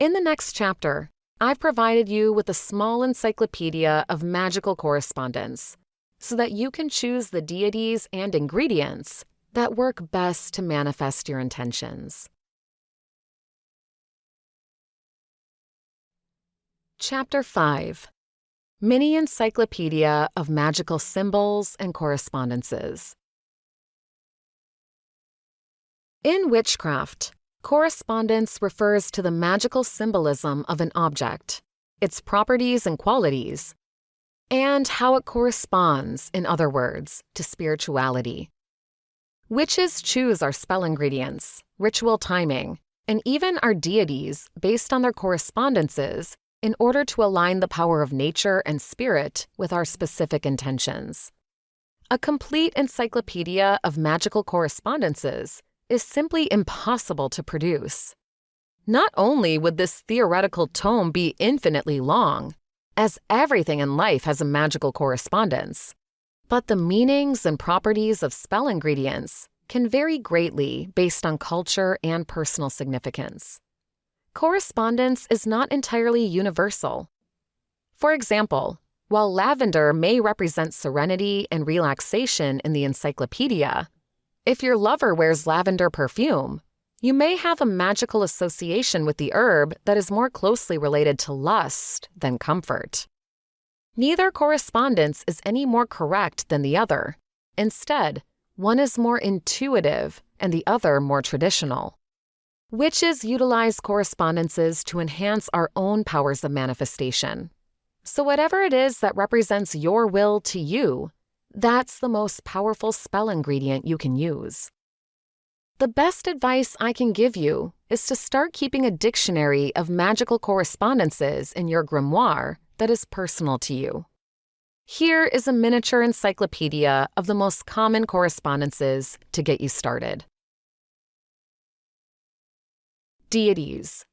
In the next chapter, I've provided you with a small encyclopedia of magical correspondence so that you can choose the deities and ingredients that work best to manifest your intentions. Chapter 5. Mini Encyclopedia of Magical Symbols and Correspondences. In witchcraft, correspondence refers to the magical symbolism of an object, its properties and qualities, and how it corresponds, in other words, to spirituality. Witches choose our spell ingredients, ritual timing, and even our deities based on their correspondences in order to align the power of nature and spirit with our specific intentions. A complete encyclopedia of magical correspondences is simply impossible to produce. Not only would this theoretical tome be infinitely long, as everything in life has a magical correspondence, but the meanings and properties of spell ingredients can vary greatly based on culture and personal significance. Correspondence is not entirely universal. For example, while lavender may represent serenity and relaxation in the encyclopedia, if your lover wears lavender perfume, you may have a magical association with the herb that is more closely related to lust than comfort. Neither correspondence is any more correct than the other. Instead, One is more intuitive and the other more traditional. Witches utilize correspondences to enhance our own powers of manifestation. So whatever it is that represents your will to you, that's the most powerful spell ingredient you can use. The best advice I can give you is to start keeping a dictionary of magical correspondences in your grimoire that is personal to you. Here is a miniature encyclopedia of the most common correspondences to get you started. Deities.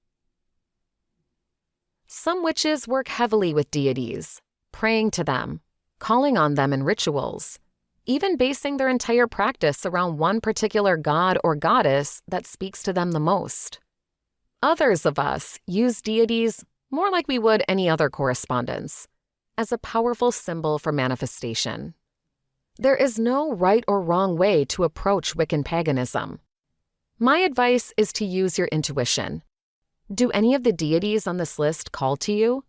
Some witches work heavily with deities, praying to them, calling on them in rituals, even basing their entire practice around one particular god or goddess that speaks to them the most. Others of us use deities more like we would any other correspondence, as a powerful symbol for manifestation. There is no right or wrong way to approach Wiccan paganism. My advice is to use your intuition. Do any of the deities on this list call to you?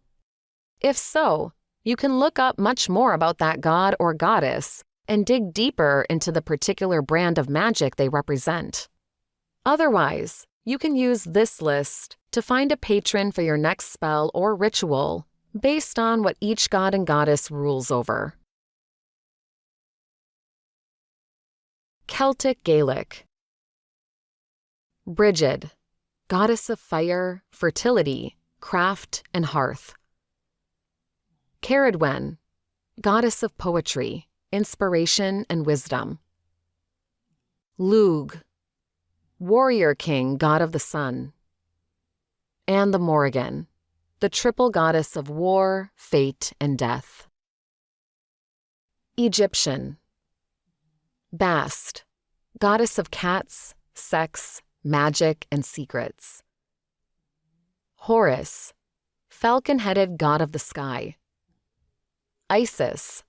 If so, you can look up much more about that god or goddess and dig deeper into the particular brand of magic they represent. Otherwise, you can use this list to find a patron for your next spell or ritual based on what each god and goddess rules over. Celtic Gaelic. Brigid, goddess of fire, fertility, craft, and hearth. Ceridwen, goddess of poetry, inspiration, and wisdom. Lugh, warrior king, god of the sun. And the Morrigan, the triple goddess of war, fate, and death. Egyptian. Bast, goddess of cats, sex, magic, and secrets. Horus, falcon-headed god of the sky. Isis,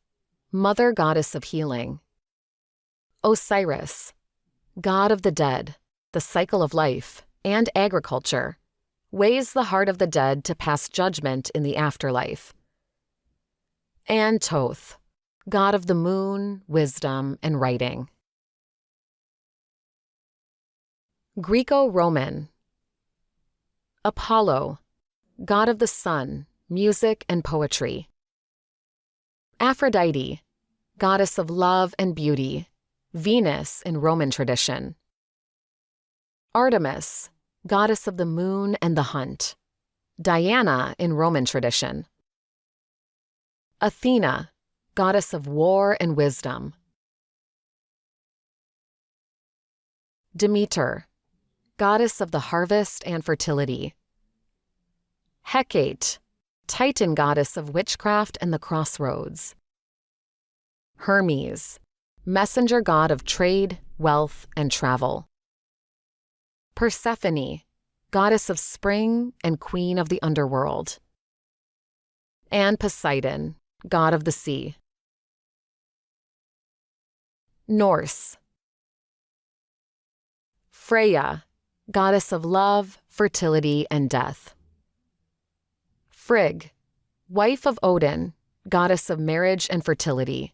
mother goddess of healing. Osiris, god of the dead, the cycle of life, and agriculture, weighs the heart of the dead to pass judgment in the afterlife. And Thoth, god of the moon, wisdom, and writing. Greco-Roman. Apollo, god of the sun, music, and poetry. Aphrodite, goddess of love and beauty, Venus in Roman tradition. Artemis, goddess of the moon and the hunt, Diana in Roman tradition. Athena, goddess of war and wisdom. Demeter, goddess of the harvest and fertility. Hecate, Titan goddess of witchcraft and the crossroads. Hermes, messenger god of trade, wealth, and travel. Persephone, goddess of spring and queen of the underworld. And Poseidon, god of the sea. Norse. Freya, goddess of love, fertility, and death. Frigg, wife of Odin, goddess of marriage and fertility.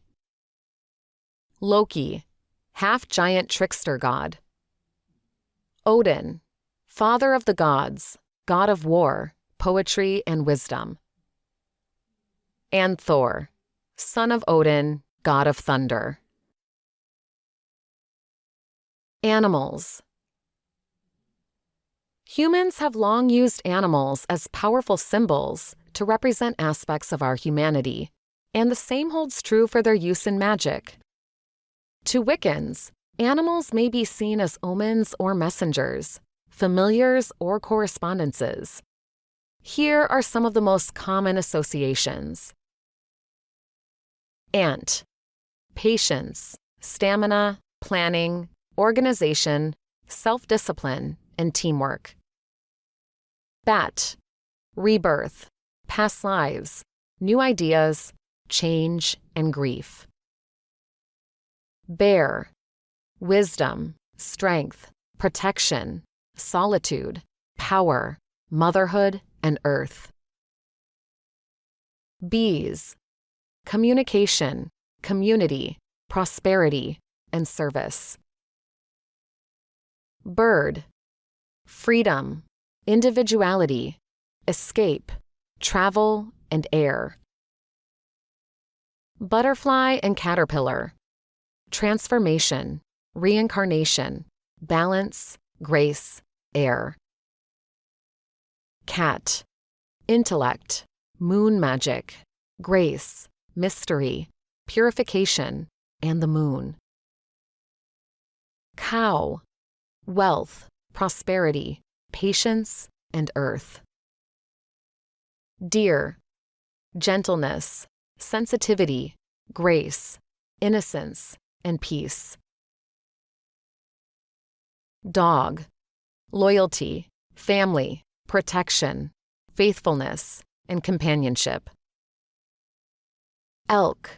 Loki, half-giant trickster god. Odin, father of the gods, god of war, poetry, and wisdom. And Thor, son of Odin, god of thunder. Animals. Humans have long used animals as powerful symbols to represent aspects of our humanity, and the same holds true for their use in magic. To Wiccans, animals may be seen as omens or messengers, familiars or correspondences. Here are some of the most common associations. Ant, patience, stamina, planning, organization, self-discipline, and teamwork. Bat, rebirth, past lives, new ideas, change, and grief. Bear, wisdom, strength, protection, solitude, power, motherhood, and earth. Bees, communication, community, prosperity, and service. Bird, freedom, individuality, escape, travel, and air. Butterfly and caterpillar, transformation, reincarnation, balance, grace, air. Cat, intellect, moon magic, grace, mystery, purification, and the moon. Cow, wealth, prosperity, patience, and earth. Deer, gentleness, sensitivity, grace, innocence, and peace. Dog, loyalty, family, protection, faithfulness, and companionship. Elk,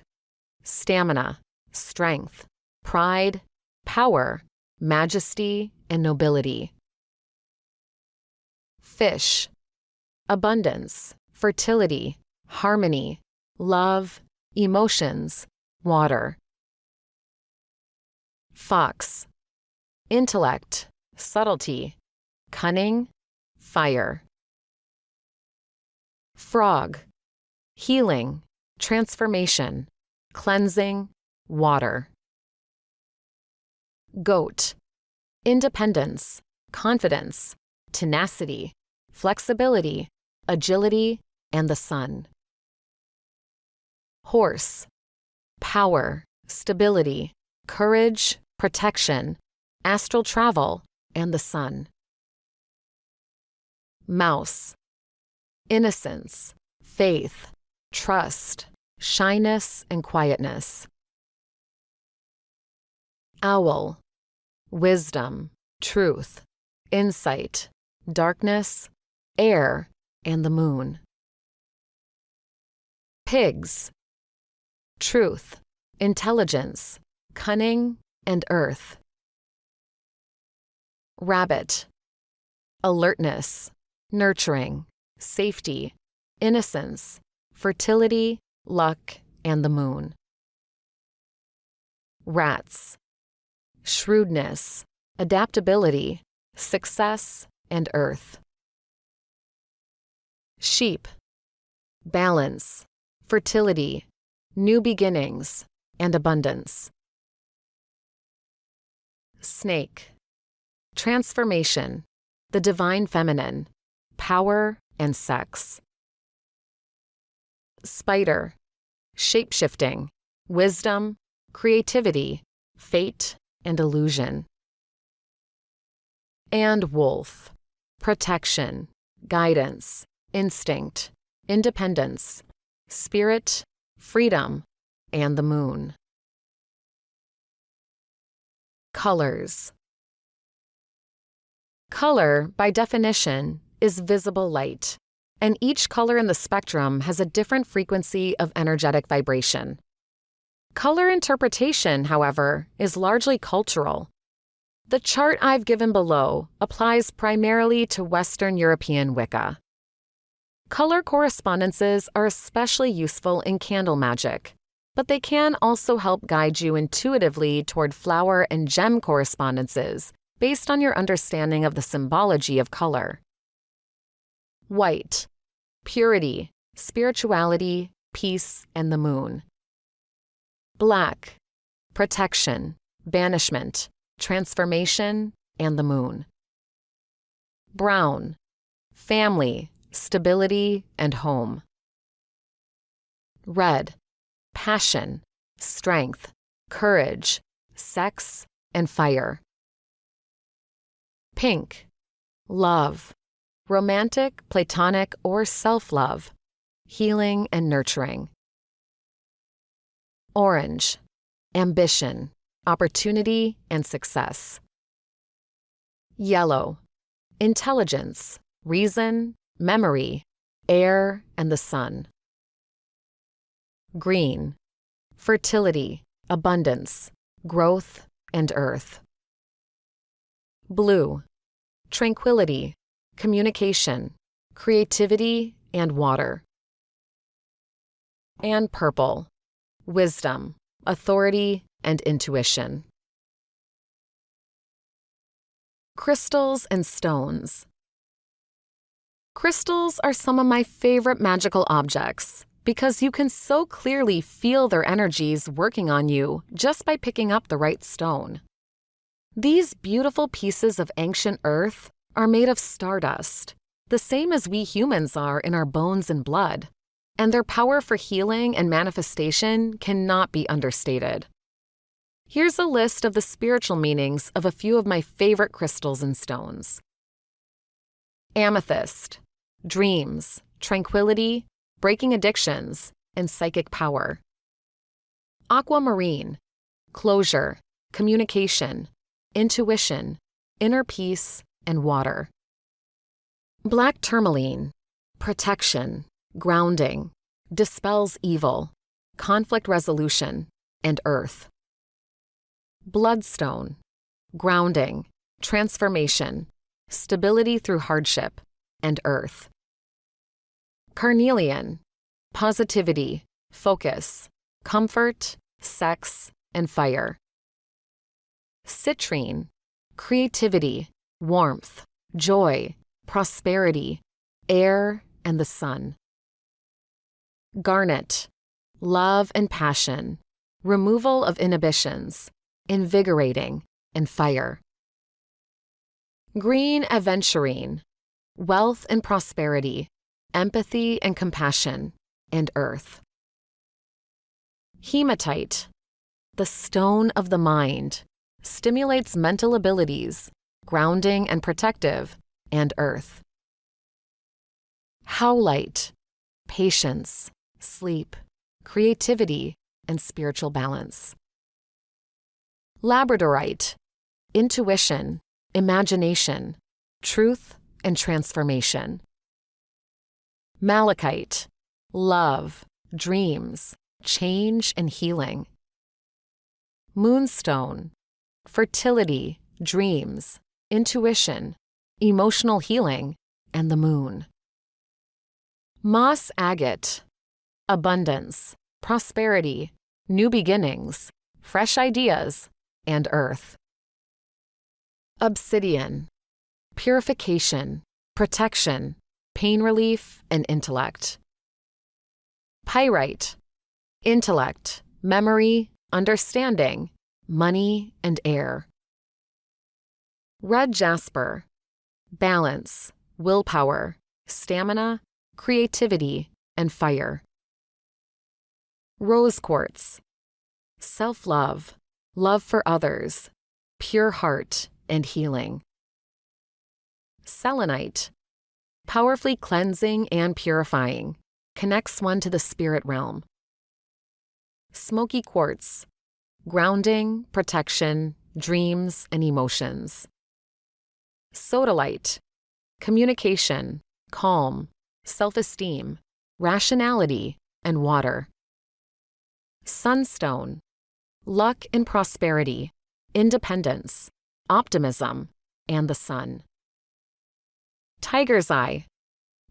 stamina, strength, pride, power, majesty, and nobility. Fish, abundance, fertility, harmony, love, emotions, water. Fox, intellect, subtlety, cunning, fire. Frog, healing, transformation, cleansing, water. Goat, independence, confidence, tenacity, flexibility, agility, and the sun. Horse, power, stability, courage, protection, astral travel, and the sun. Mouse, innocence, faith, trust, shyness, and quietness. Owl, wisdom, truth, insight, darkness, air, and the moon. Pigs, truth, intelligence, cunning, and earth. Rabbit, alertness, nurturing, safety, innocence, fertility, luck, and the moon. Rats, shrewdness, adaptability, success, and earth. Sheep, balance, fertility, new beginnings, and abundance. Snake, transformation, the divine feminine, power and sex. Spider, shape-shifting, wisdom, creativity, fate, and illusion. And wolf, protection, guidance, instinct, independence, spirit, freedom, and the moon. Colors. Color, by definition, is visible light, and each color in the spectrum has a different frequency of energetic vibration. Color interpretation, however, is largely cultural. The chart I've given below applies primarily to Western European Wicca. Color correspondences are especially useful in candle magic, but they can also help guide you intuitively toward flower and gem correspondences based on your understanding of the symbology of color. White, purity, spirituality, peace, and the moon. Black, protection, banishment, transformation, and the moon. Brown, family, stability, and home. Red, passion, strength, courage, sex, and fire. Pink, love, romantic, platonic, or self-love, healing and nurturing. Orange, ambition, opportunity, and success. Yellow, intelligence, reason, memory, air, and the sun. Green, fertility, abundance, growth, and earth. Blue, tranquility, communication, creativity, and water. And purple, wisdom, authority, and intuition. Crystals and stones. Crystals are some of my favorite magical objects because you can so clearly feel their energies working on you just by picking up the right stone. These beautiful pieces of ancient earth are made of stardust, the same as we humans are in our bones and blood, and their power for healing and manifestation cannot be understated. Here's a list of the spiritual meanings of a few of my favorite crystals and stones. Amethyst, dreams, tranquility, breaking addictions, and psychic power. Aquamarine, closure, communication, intuition, inner peace, and water. Black tourmaline, protection, grounding, dispels evil, conflict resolution, and earth. Bloodstone, grounding, transformation, stability through hardship, and earth. Carnelian, positivity, focus, comfort, sex, and fire. Citrine, creativity, warmth, joy, prosperity, air, and the sun. Garnet, love and passion, removal of inhibitions, invigorating, and fire. Green aventurine, wealth and prosperity, empathy and compassion, and earth. Hematite, the stone of the mind, stimulates mental abilities, grounding and protective, and earth. Howlite, patience, sleep, creativity, and spiritual balance. Labradorite, intuition, imagination, truth, and transformation. Malachite, love, dreams, change, and healing. Moonstone, fertility, dreams, intuition, emotional healing, and the moon. Moss agate, abundance, prosperity, new beginnings, fresh ideas, and earth. Obsidian, purification, protection, pain relief, and intellect. Pyrite, intellect, memory, understanding, money, and air. Red jasper, balance, willpower, stamina, creativity, and fire. Rose quartz, self-love, love for others, pure heart, and healing. Selenite, powerfully cleansing and purifying, connects one to the spirit realm. Smoky quartz, grounding, protection, dreams, and emotions. Sodalite, communication, calm, self-esteem, rationality, and water. Sunstone, luck and prosperity, independence, optimism, and the sun. Tiger's eye,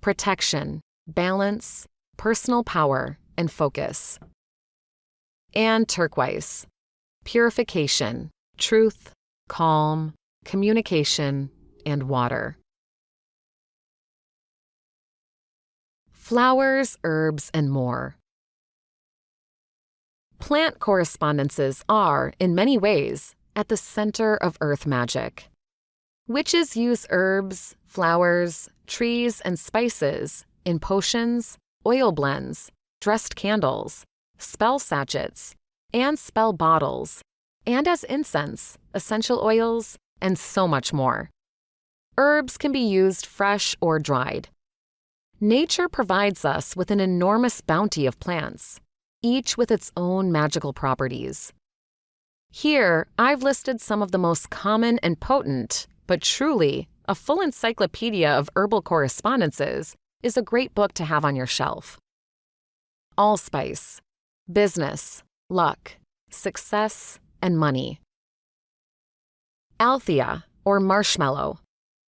protection, balance, personal power, and focus. And turquoise, purification, truth, calm, communication, and water. Flowers, herbs, and more. Plant correspondences are, in many ways, at the center of earth magic. Witches use herbs, flowers, trees, and spices in potions, oil blends, dressed candles, spell sachets, and spell bottles, and as incense, essential oils, and so much more. Herbs can be used fresh or dried. Nature provides us with an enormous bounty of plants, each with its own magical properties. Here, I've listed some of the most common and potent, but truly, a full encyclopedia of herbal correspondences is a great book to have on your shelf. Allspice, business, luck, success, and money. Althea, or marshmallow,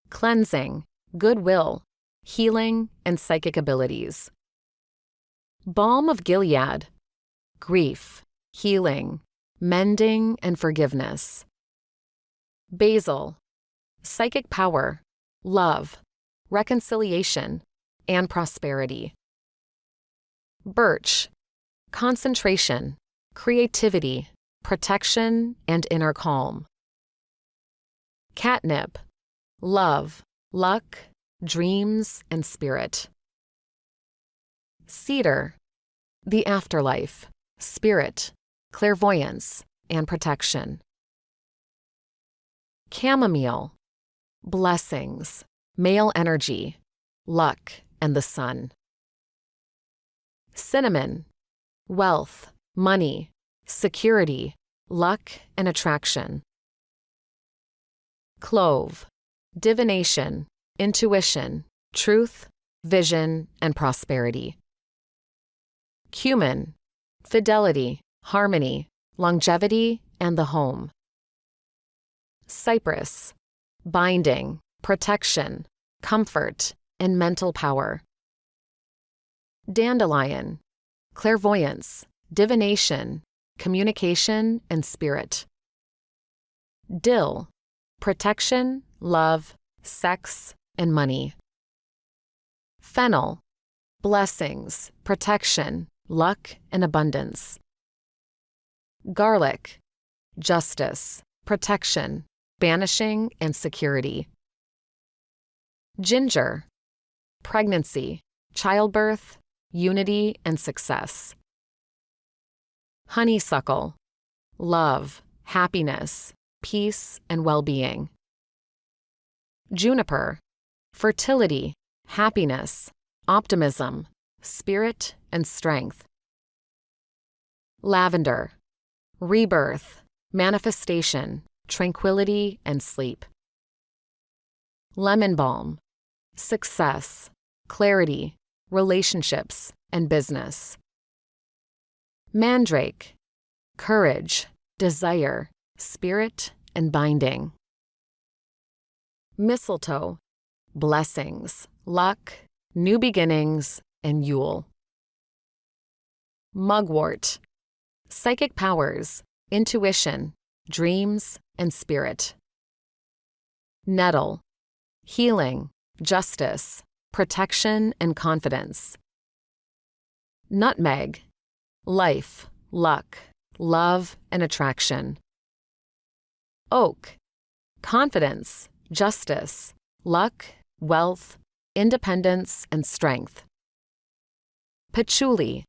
cleansing, goodwill, healing, and psychic abilities. Balm of Gilead, grief, healing, mending, and forgiveness. Basil, psychic power, love, reconciliation, and prosperity. Birch, concentration, creativity, protection, and inner calm. Catnip, love, luck, dreams, and spirit. Cedar, the afterlife, spirit, clairvoyance, and protection. Chamomile, blessings, male energy, luck, and the sun. Cinnamon, wealth, money, security, luck, and attraction. Clove, divination, intuition, truth, vision, and prosperity. Cumin, fidelity, harmony, longevity, and the home. Cypress, binding, protection, comfort, and mental power. Dandelion, clairvoyance, divination, communication, and spirit. Dill, protection, love, sex, and money. Fennel, blessings, protection, luck, and abundance. Garlic, justice, protection, banishing, and security. Ginger, pregnancy, childbirth, unity, and success. Honeysuckle, love, happiness, peace, and well-being. Juniper, fertility, happiness, optimism, spirit, and strength. Lavender, rebirth, manifestation, tranquility, and sleep. Lemon balm, success, clarity, relationships, and business. Mandrake, courage, desire, spirit, and binding. Mistletoe, blessings, luck, new beginnings, and Yule. Mugwort, psychic powers, intuition, dreams, and spirit. Nettle, healing, justice, protection, and confidence. Nutmeg, life, luck, love, and attraction. Oak, confidence, justice, luck, wealth, independence, and strength. Patchouli,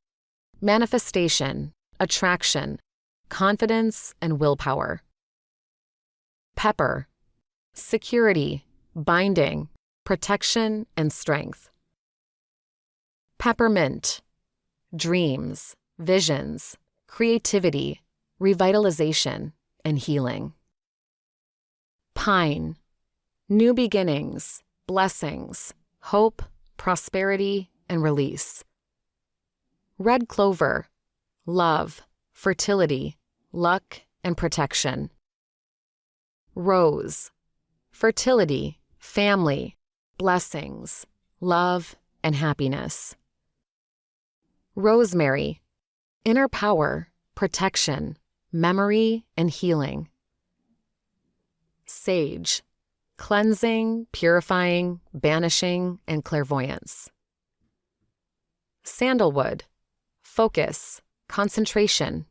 manifestation, attraction, confidence, and willpower. Pepper, security, binding, protection, and strength. Peppermint, dreams, visions, creativity, revitalization, and healing. Pine, new beginnings, blessings, hope, prosperity, and release. Red clover, love, fertility, luck, and protection. Rose, fertility, family, blessings, love, and happiness. Rosemary, inner power, protection, memory, and healing. Sage, cleansing, purifying, banishing, and clairvoyance. Sandalwood, focus, concentration,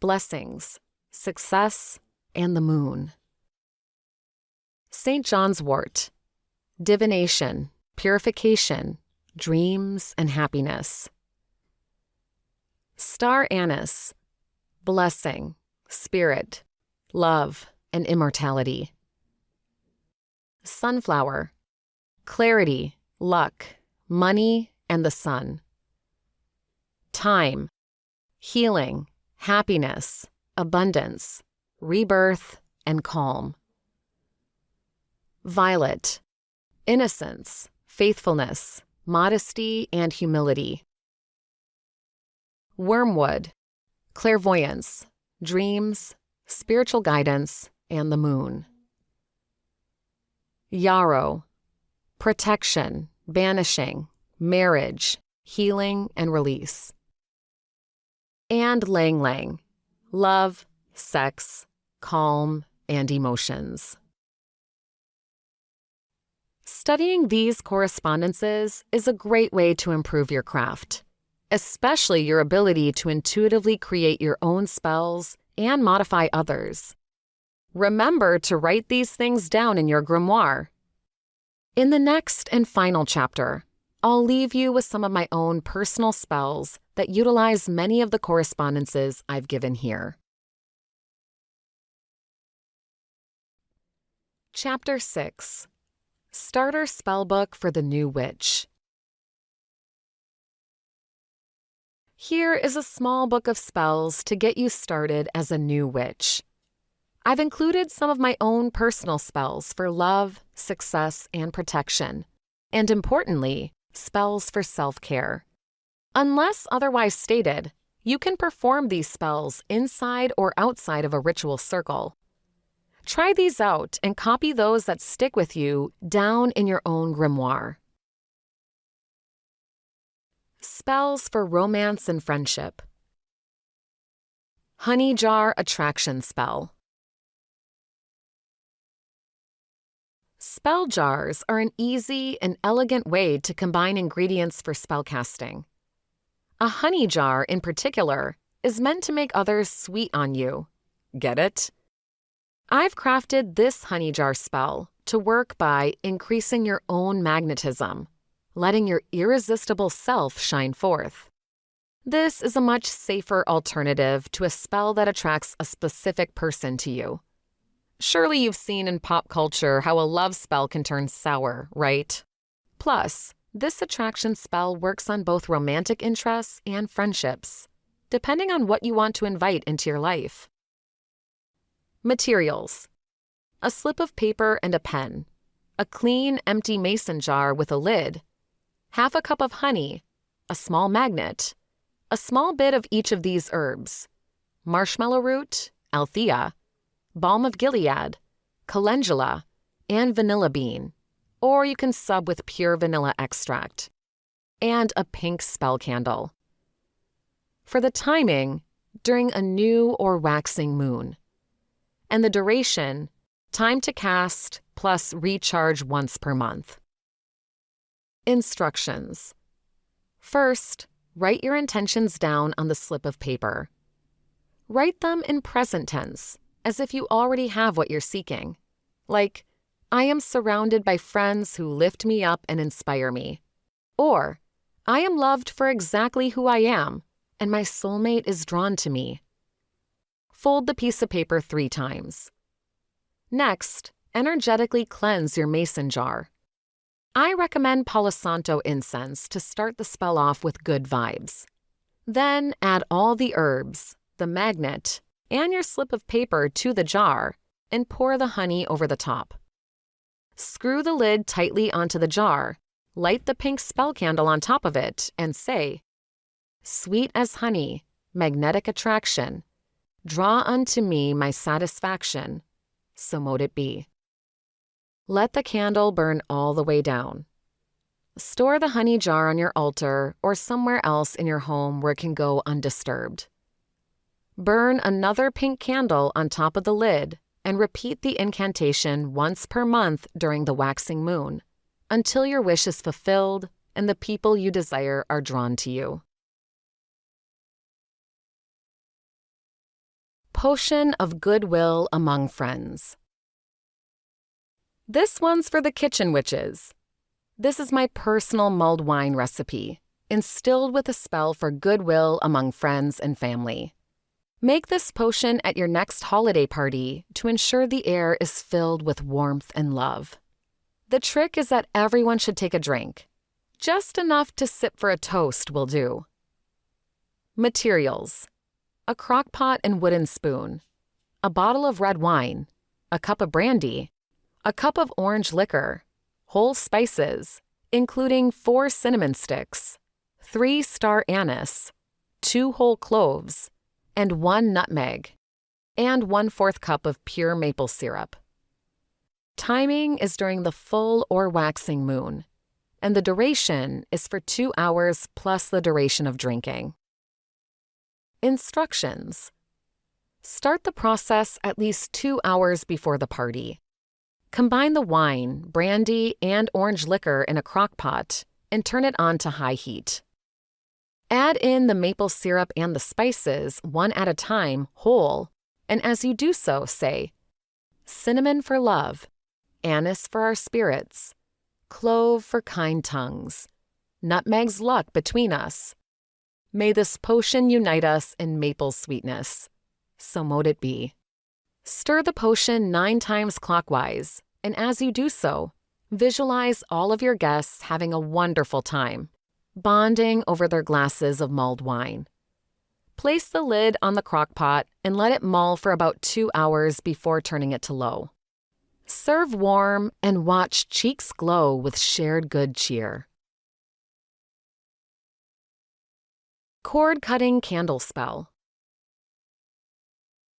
blessings, success, and the moon. St. John's wort, divination, purification, dreams, and happiness. Star anise, blessing, spirit, love, and immortality. Sunflower, clarity, luck, money, and the sun. Thyme, healing, happiness, abundance, rebirth, and calm. Violet, innocence, faithfulness, modesty, and humility. Wormwood, clairvoyance, dreams, spiritual guidance, and the moon. Yarrow, protection, banishing, marriage, healing, and release. And Lang Lang, love, sex, calm, and emotions. Studying these correspondences is a great way to improve your craft, especially your ability to intuitively create your own spells and modify others. Remember to write these things down in your grimoire. In the next and final chapter, I'll leave you with some of my own personal spells that utilize many of the correspondences I've given here. Chapter 6. Starter Spellbook for the New Witch. Here is a small book of spells to get you started as a new witch. I've included some of my own personal spells for love, success, and protection, and importantly, spells for self-care. Unless otherwise stated, you can perform these spells inside or outside of a ritual circle. Try these out and copy those that stick with you down in your own grimoire. Spells for romance and friendship. Honey Jar Attraction Spell. Spell jars are an easy and elegant way to combine ingredients for spellcasting. A honey jar, in particular, is meant to make others sweet on you. Get it? I've crafted this honey jar spell to work by increasing your own magnetism, letting your irresistible self shine forth. This is a much safer alternative to a spell that attracts a specific person to you. Surely you've seen in pop culture how a love spell can turn sour, right? Plus, this attraction spell works on both romantic interests and friendships, depending on what you want to invite into your life. Materials: a slip of paper and a pen, a clean, empty mason jar with a lid, half a cup of honey, a small magnet, a small bit of each of these herbs: marshmallow root, althea, balm of Gilead, calendula, and vanilla bean, or you can sub with pure vanilla extract, and a pink spell candle. For the timing, during a new or waxing moon. And the duration, time to cast plus recharge once per month. Instructions. First, write your intentions down on the slip of paper. Write them in present tense, as if you already have what you're seeking. Like, I am surrounded by friends who lift me up and inspire me. Or, I am loved for exactly who I am, and my soulmate is drawn to me. Fold the piece of paper 3 times. Next, energetically cleanse your mason jar. I recommend Palo Santo incense to start the spell off with good vibes. Then add all the herbs, the magnet, and your slip of paper to the jar and pour the honey over the top. Screw the lid tightly onto the jar, light the pink spell candle on top of it, and say, "Sweet as honey, magnetic attraction, draw unto me my satisfaction, so mote it be." Let the candle burn all the way down. Store the honey jar on your altar or somewhere else in your home where it can go undisturbed. Burn another pink candle on top of the lid and repeat the incantation once per month during the waxing moon until your wish is fulfilled and the people you desire are drawn to you. Potion of Goodwill Among Friends. This one's for the kitchen witches. This is my personal mulled wine recipe, instilled with a spell for goodwill among friends and family. Make this potion at your next holiday party to ensure the air is filled with warmth and love. The trick is that everyone should take a drink. Just enough to sip for a toast will do. Materials: a crock pot and wooden spoon, a bottle of red wine, a cup of brandy, a cup of orange liquor, whole spices, including 4 cinnamon sticks, 3 star anise, 2 whole cloves, and 1 nutmeg, and 1/4 cup of pure maple syrup. Timing is during the full or waxing moon, and the duration is for 2 hours plus the duration of drinking. Instructions. Start the process at least 2 hours before the party. Combine the wine, brandy, and orange liquor in a crock pot and turn it on to high heat. Add in the maple syrup and the spices one at a time, whole, and as you do so, say, cinnamon for love, anise for our spirits, clove for kind tongues, nutmeg's luck between us. May this potion unite us in maple sweetness. So mote it be. Stir the potion 9 times clockwise, and as you do so, visualize all of your guests having a wonderful time, bonding over their glasses of mulled wine. Place the lid on the crock pot and let it mull for about 2 hours before turning it to low. Serve warm and watch cheeks glow with shared good cheer. Cord-cutting candle spell.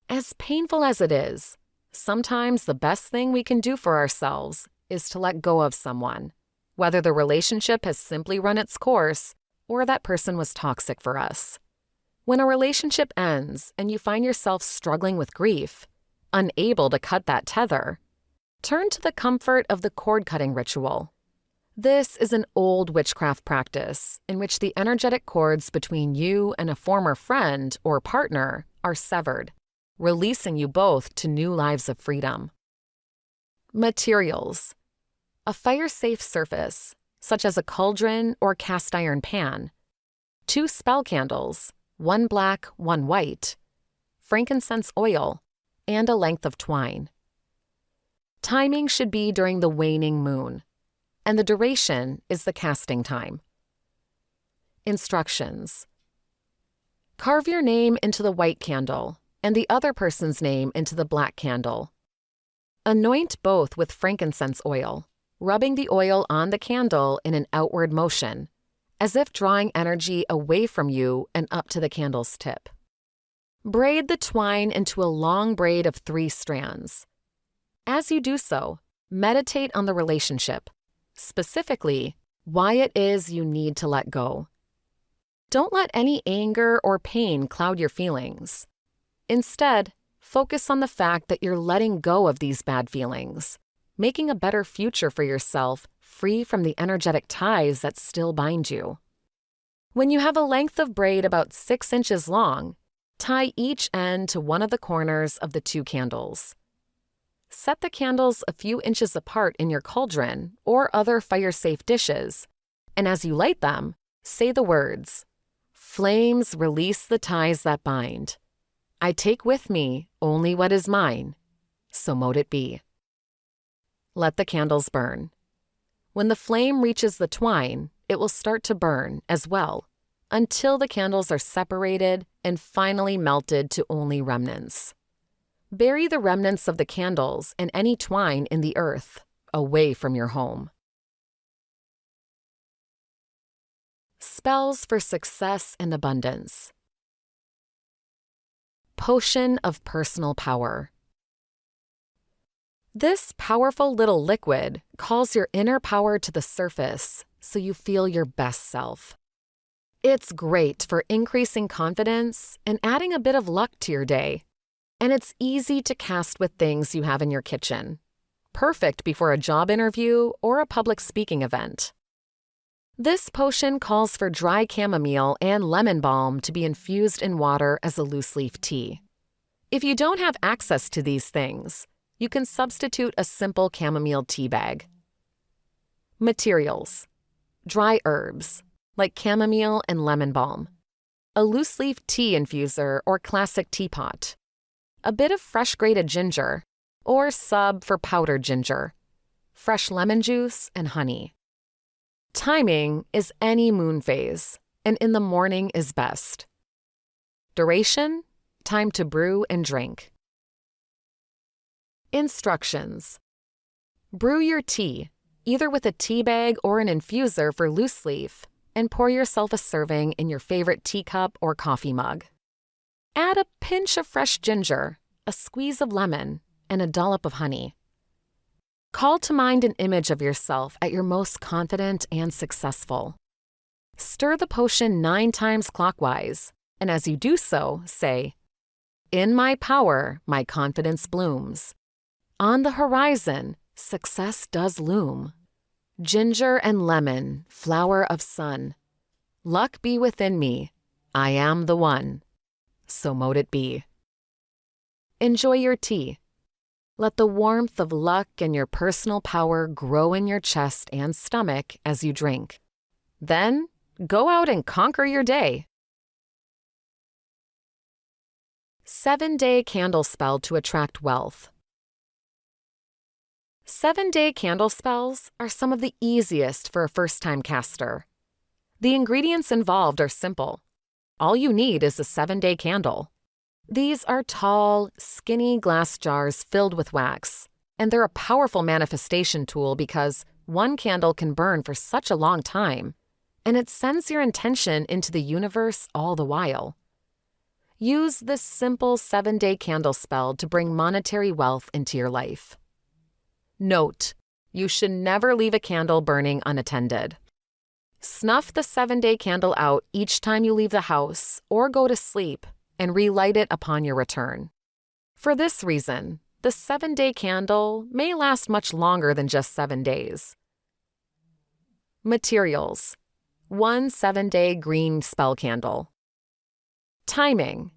As painful as it is, sometimes the best thing we can do for ourselves is to let go of someone, whether the relationship has simply run its course or that person was toxic for us. When a relationship ends and you find yourself struggling with grief, unable to cut that tether, turn to the comfort of the cord-cutting ritual. This is an old witchcraft practice in which the energetic cords between you and a former friend or partner are severed, releasing you both to new lives of freedom. Materials: a fire-safe surface, such as a cauldron or cast iron pan, 2 spell candles, 1 black, 1 white, frankincense oil, and a length of twine. Timing should be during the waning moon, and the duration is the casting time. Instructions: carve your name into the white candle and the other person's name into the black candle. Anoint both with frankincense oil, rubbing the oil on the candle in an outward motion, as if drawing energy away from you and up to the candle's tip. Braid the twine into a long braid of 3 strands. As you do so, meditate on the relationship, specifically, why it is you need to let go. Don't let any anger or pain cloud your feelings. Instead, focus on the fact that you're letting go of these bad feelings, making a better future for yourself free from the energetic ties that still bind you. When you have a length of braid about 6 inches long, tie each end to one of the corners of the 2 candles. Set the candles a few inches apart in your cauldron or other fire-safe dishes, and as you light them, say the words, "Flames release the ties that bind. I take with me only what is mine, so mote it be." Let the candles burn. When the flame reaches the twine, it will start to burn as well, until the candles are separated and finally melted to only remnants. Bury the remnants of the candles and any twine in the earth, away from your home. Spells for success and abundance. Potion of personal power. This powerful little liquid calls your inner power to the surface so you feel your best self. It's great for increasing confidence and adding a bit of luck to your day. And it's easy to cast with things you have in your kitchen. Perfect before a job interview or a public speaking event. This potion calls for dry chamomile and lemon balm to be infused in water as a loose leaf tea. If you don't have access to these things, you can substitute a simple chamomile tea bag. Materials: dry herbs, like chamomile and lemon balm, a loose leaf tea infuser or classic teapot, a bit of fresh grated ginger, or sub for powdered ginger, fresh lemon juice, and honey. Timing is any moon phase, and in the morning is best. Duration: time to brew and drink. Instructions: brew your tea, either with a tea bag or an infuser for loose leaf, and pour yourself a serving in your favorite teacup or coffee mug. Add a pinch of fresh ginger, a squeeze of lemon, and a dollop of honey. Call to mind an image of yourself at your most confident and successful. Stir the potion 9 times clockwise, and as you do so, say, "In my power, my confidence blooms. On the horizon, success does loom. Ginger and lemon, flower of sun. Luck be within me, I am the one. So mote it be. Enjoy your tea. Let the warmth of luck and your personal power grow in your chest and stomach as you drink. Then, go out and conquer your day. 7-day candle spell to attract wealth. 7-day candle spells are some of the easiest for a first-time caster. The ingredients involved are simple. All you need is a 7-day candle. These are tall, skinny glass jars filled with wax, and they're a powerful manifestation tool because one candle can burn for such a long time, and it sends your intention into the universe all the while. Use this simple 7-day candle spell to bring monetary wealth into your life. Note: you should never leave a candle burning unattended. Snuff the 7-day candle out each time you leave the house or go to sleep and relight it upon your return. For this reason, the 7-day candle may last much longer than just 7 days. Materials: 1 7-day green spell candle. Timing: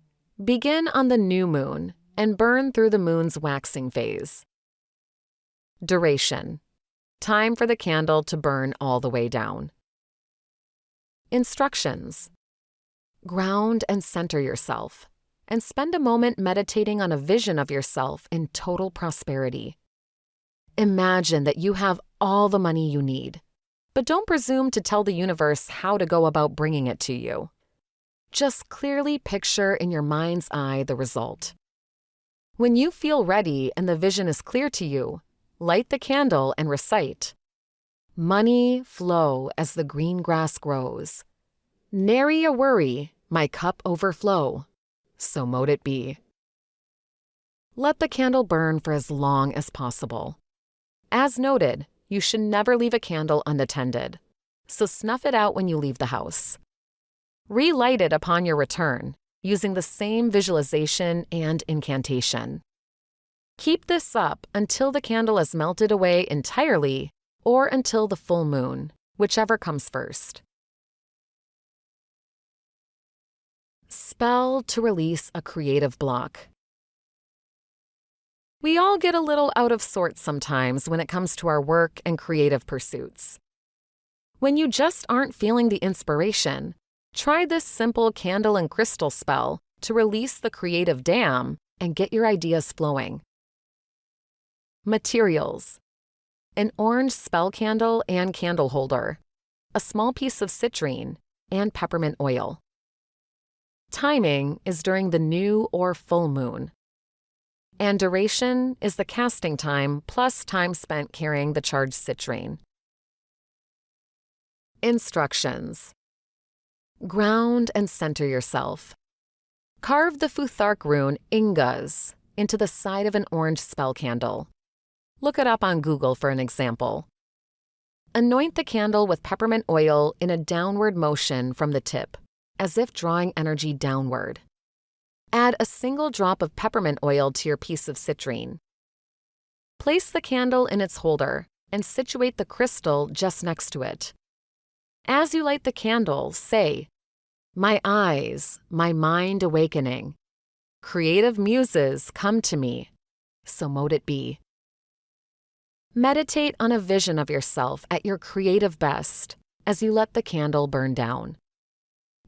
begin on the new moon and burn through the moon's waxing phase. Duration: time for the candle to burn all the way down. Instructions: ground and center yourself, and spend a moment meditating on a vision of yourself in total prosperity. Imagine that you have all the money you need, but don't presume to tell the universe how to go about bringing it to you. Just clearly picture in your mind's eye the result. When you feel ready and the vision is clear to you, light the candle and recite, "Money flow as the green grass grows. Nary a worry, my cup overflow. So mote it be." Let the candle burn for as long as possible. As noted, you should never leave a candle unattended, so snuff it out when you leave the house. Relight it upon your return, using the same visualization and incantation. Keep this up until the candle has melted away entirely or until the full moon, whichever comes first. Spell to release a creative block. We all get a little out of sorts sometimes when it comes to our work and creative pursuits. When you just aren't feeling the inspiration, try this simple candle and crystal spell to release the creative dam and get your ideas flowing. Materials: an orange spell candle and candle holder, a small piece of citrine, and peppermint oil. Timing is during the new or full moon. And duration is the casting time plus time spent carrying the charged citrine. Instructions: ground and center yourself. Carve the Futhark rune Ingas into the side of an orange spell candle. Look it up on Google for an example. Anoint the candle with peppermint oil in a downward motion from the tip, as if drawing energy downward. Add a single drop of peppermint oil to your piece of citrine. Place the candle in its holder and situate the crystal just next to it. As you light the candle, say, "My eyes, my mind awakening. Creative muses come to me. So mote it be." Meditate on a vision of yourself at your creative best as you let the candle burn down.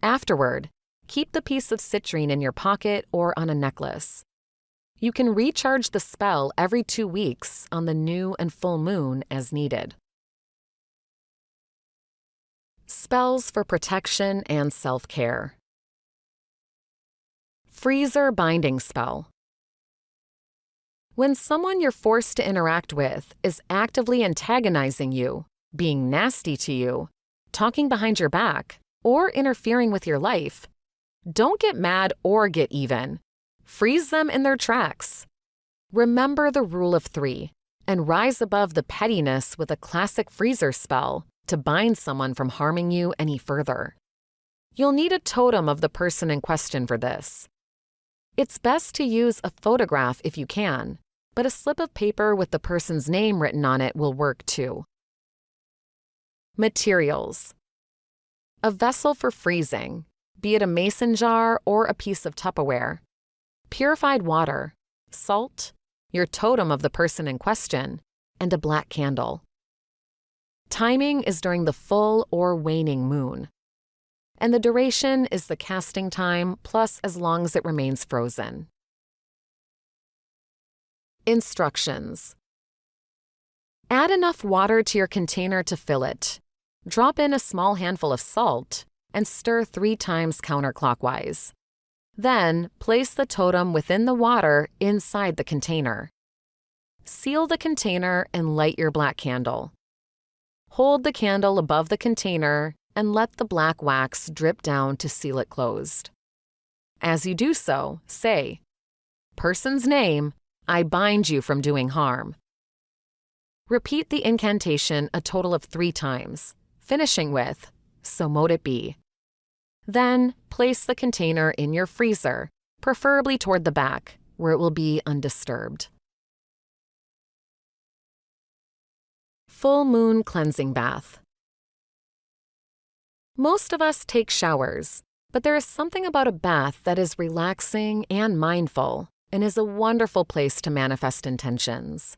Afterward, keep the piece of citrine in your pocket or on a necklace. You can recharge the spell every 2 weeks on the new and full moon as needed. Spells for protection and self-care. Freezer binding spell. When someone you're forced to interact with is actively antagonizing you, being nasty to you, talking behind your back, or interfering with your life, don't get mad or get even. Freeze them in their tracks. Remember the rule of 3 and rise above the pettiness with a classic freezer spell to bind someone from harming you any further. You'll need a totem of the person in question for this. It's best to use a photograph if you can, but a slip of paper with the person's name written on it will work too. Materials: a vessel for freezing, be it a mason jar or a piece of Tupperware, purified water, salt, your totem of the person in question, and a black candle. Timing is during the full or waning moon, and the duration is the casting time plus as long as it remains frozen. Instructions: add enough water to your container to fill it. Drop in a small handful of salt and stir 3 times counterclockwise. Then, place the totem within the water inside the container. Seal the container and light your black candle. Hold the candle above the container and let the black wax drip down to seal it closed. As you do so, say, "Person's name, I bind you from doing harm." Repeat the incantation a total of 3 times, finishing with, "So mote it be." Then, place the container in your freezer, preferably toward the back, where it will be undisturbed. Full Moon Cleansing Bath. Most of us take showers, but there is something about a bath that is relaxing and mindful and is a wonderful place to manifest intentions.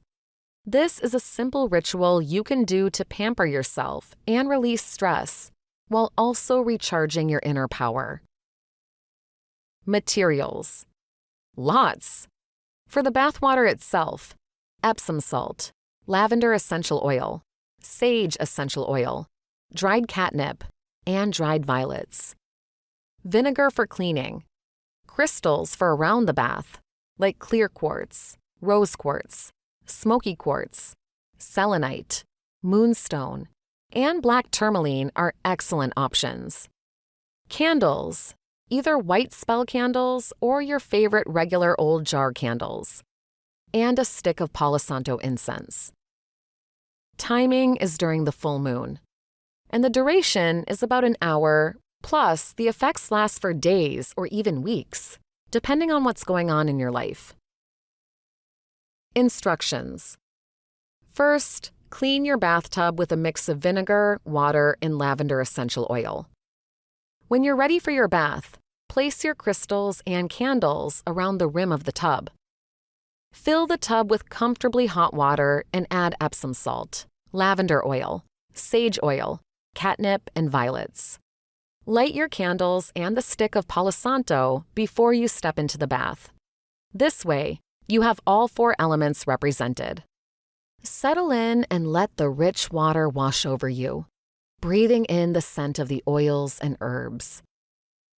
This is a simple ritual you can do to pamper yourself and release stress, while also recharging your inner power. Materials: lots. For the bathwater itself, Epsom salt, lavender essential oil, sage essential oil, dried catnip, and dried violets. Vinegar for cleaning. Crystals for around the bath, like clear quartz, rose quartz, smoky quartz, selenite, moonstone, and black tourmaline are excellent options. Candles, either white spell candles or your favorite regular old jar candles, and a stick of Palo Santo incense. Timing is during the full moon, and the duration is about an hour, plus the effects last for days or even weeks, depending on what's going on in your life. Instructions: first, clean your bathtub with a mix of vinegar, water, and lavender essential oil. When you're ready for your bath, place your crystals and candles around the rim of the tub. Fill the tub with comfortably hot water and add Epsom salt, lavender oil, sage oil, catnip, and violets. Light your candles and the stick of Palo Santo before you step into the bath. This way, you have all 4 elements represented. Settle in and let the rich water wash over you, breathing in the scent of the oils and herbs.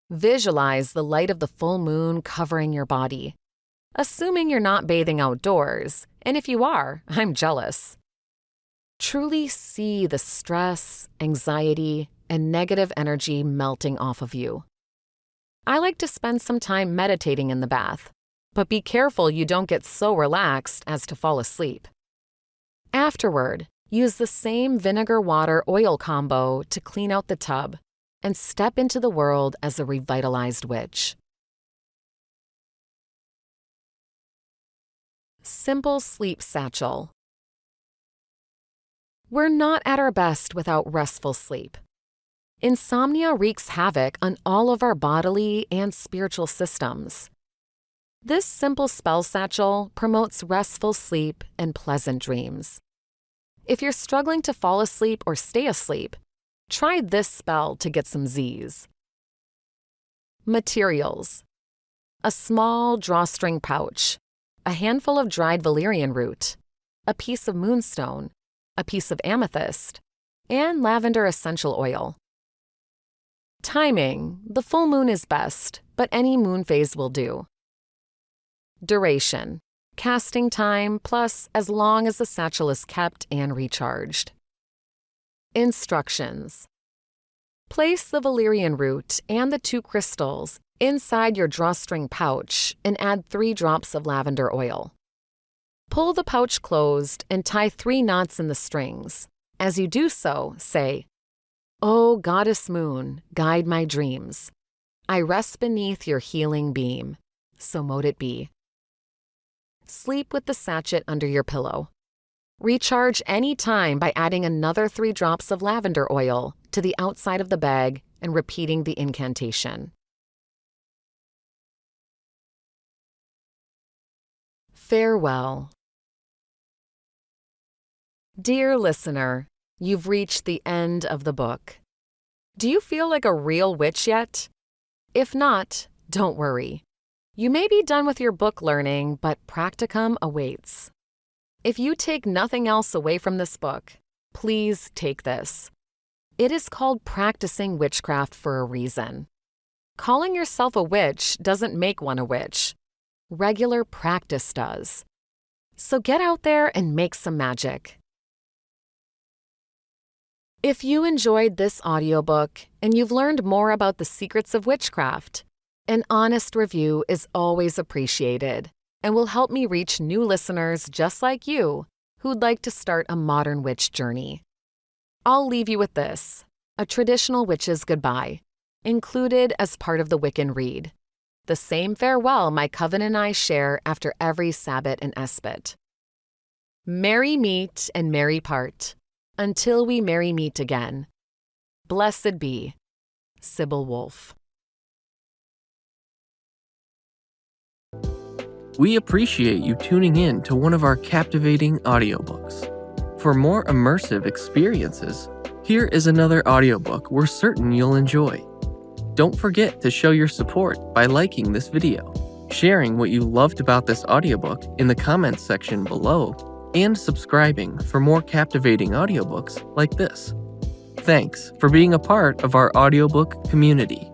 Visualize the light of the full moon covering your body, assuming you're not bathing outdoors, and if you are, I'm jealous. Truly see the stress, anxiety, and negative energy melting off of you. I like to spend some time meditating in the bath, but be careful you don't get so relaxed as to fall asleep. Afterward, use the same vinegar-water-oil combo to clean out the tub and step into the world as a revitalized witch. Simple Sleep Satchel. We're not at our best without restful sleep. Insomnia wreaks havoc on all of our bodily and spiritual systems. This simple spell satchel promotes restful sleep and pleasant dreams. If you're struggling to fall asleep or stay asleep, try this spell to get some Z's. Materials: a small drawstring pouch, a handful of dried valerian root, a piece of moonstone, a piece of amethyst, and lavender essential oil. Timing: the full moon is best, but any moon phase will do. Duration: casting time plus as long as the satchel is kept and recharged. Instructions: place the valerian root and the 2 crystals inside your drawstring pouch and add 3 drops of lavender oil. Pull the pouch closed and tie 3 knots in the strings. As you do so, say, "O Goddess Moon, guide my dreams. I rest beneath your healing beam. So mote it be." Sleep with the sachet under your pillow. Recharge any time by adding another 3 drops of lavender oil to the outside of the bag and repeating the incantation. Farewell. Dear listener, you've reached the end of the book. Do you feel like a real witch yet? If not, don't worry. You may be done with your book learning, but practicum awaits. If you take nothing else away from this book, please take this. It is called practicing witchcraft for a reason. Calling yourself a witch doesn't make one a witch. Regular practice does. So get out there and make some magic. If you enjoyed this audiobook and you've learned more about the secrets of witchcraft, an honest review is always appreciated and will help me reach new listeners just like you who'd like to start a modern witch journey. I'll leave you with this, a traditional witch's goodbye, included as part of the Wiccan read, the same farewell my coven and I share after every Sabbat and Espet. Merry meet and merry part, until we merry meet again. Blessed be, Sybil Wolfe. We appreciate you tuning in to one of our captivating audiobooks. For more immersive experiences, here is another audiobook we're certain you'll enjoy. Don't forget to show your support by liking this video, sharing what you loved about this audiobook in the comments section below, and subscribing for more captivating audiobooks like this. Thanks for being a part of our audiobook community.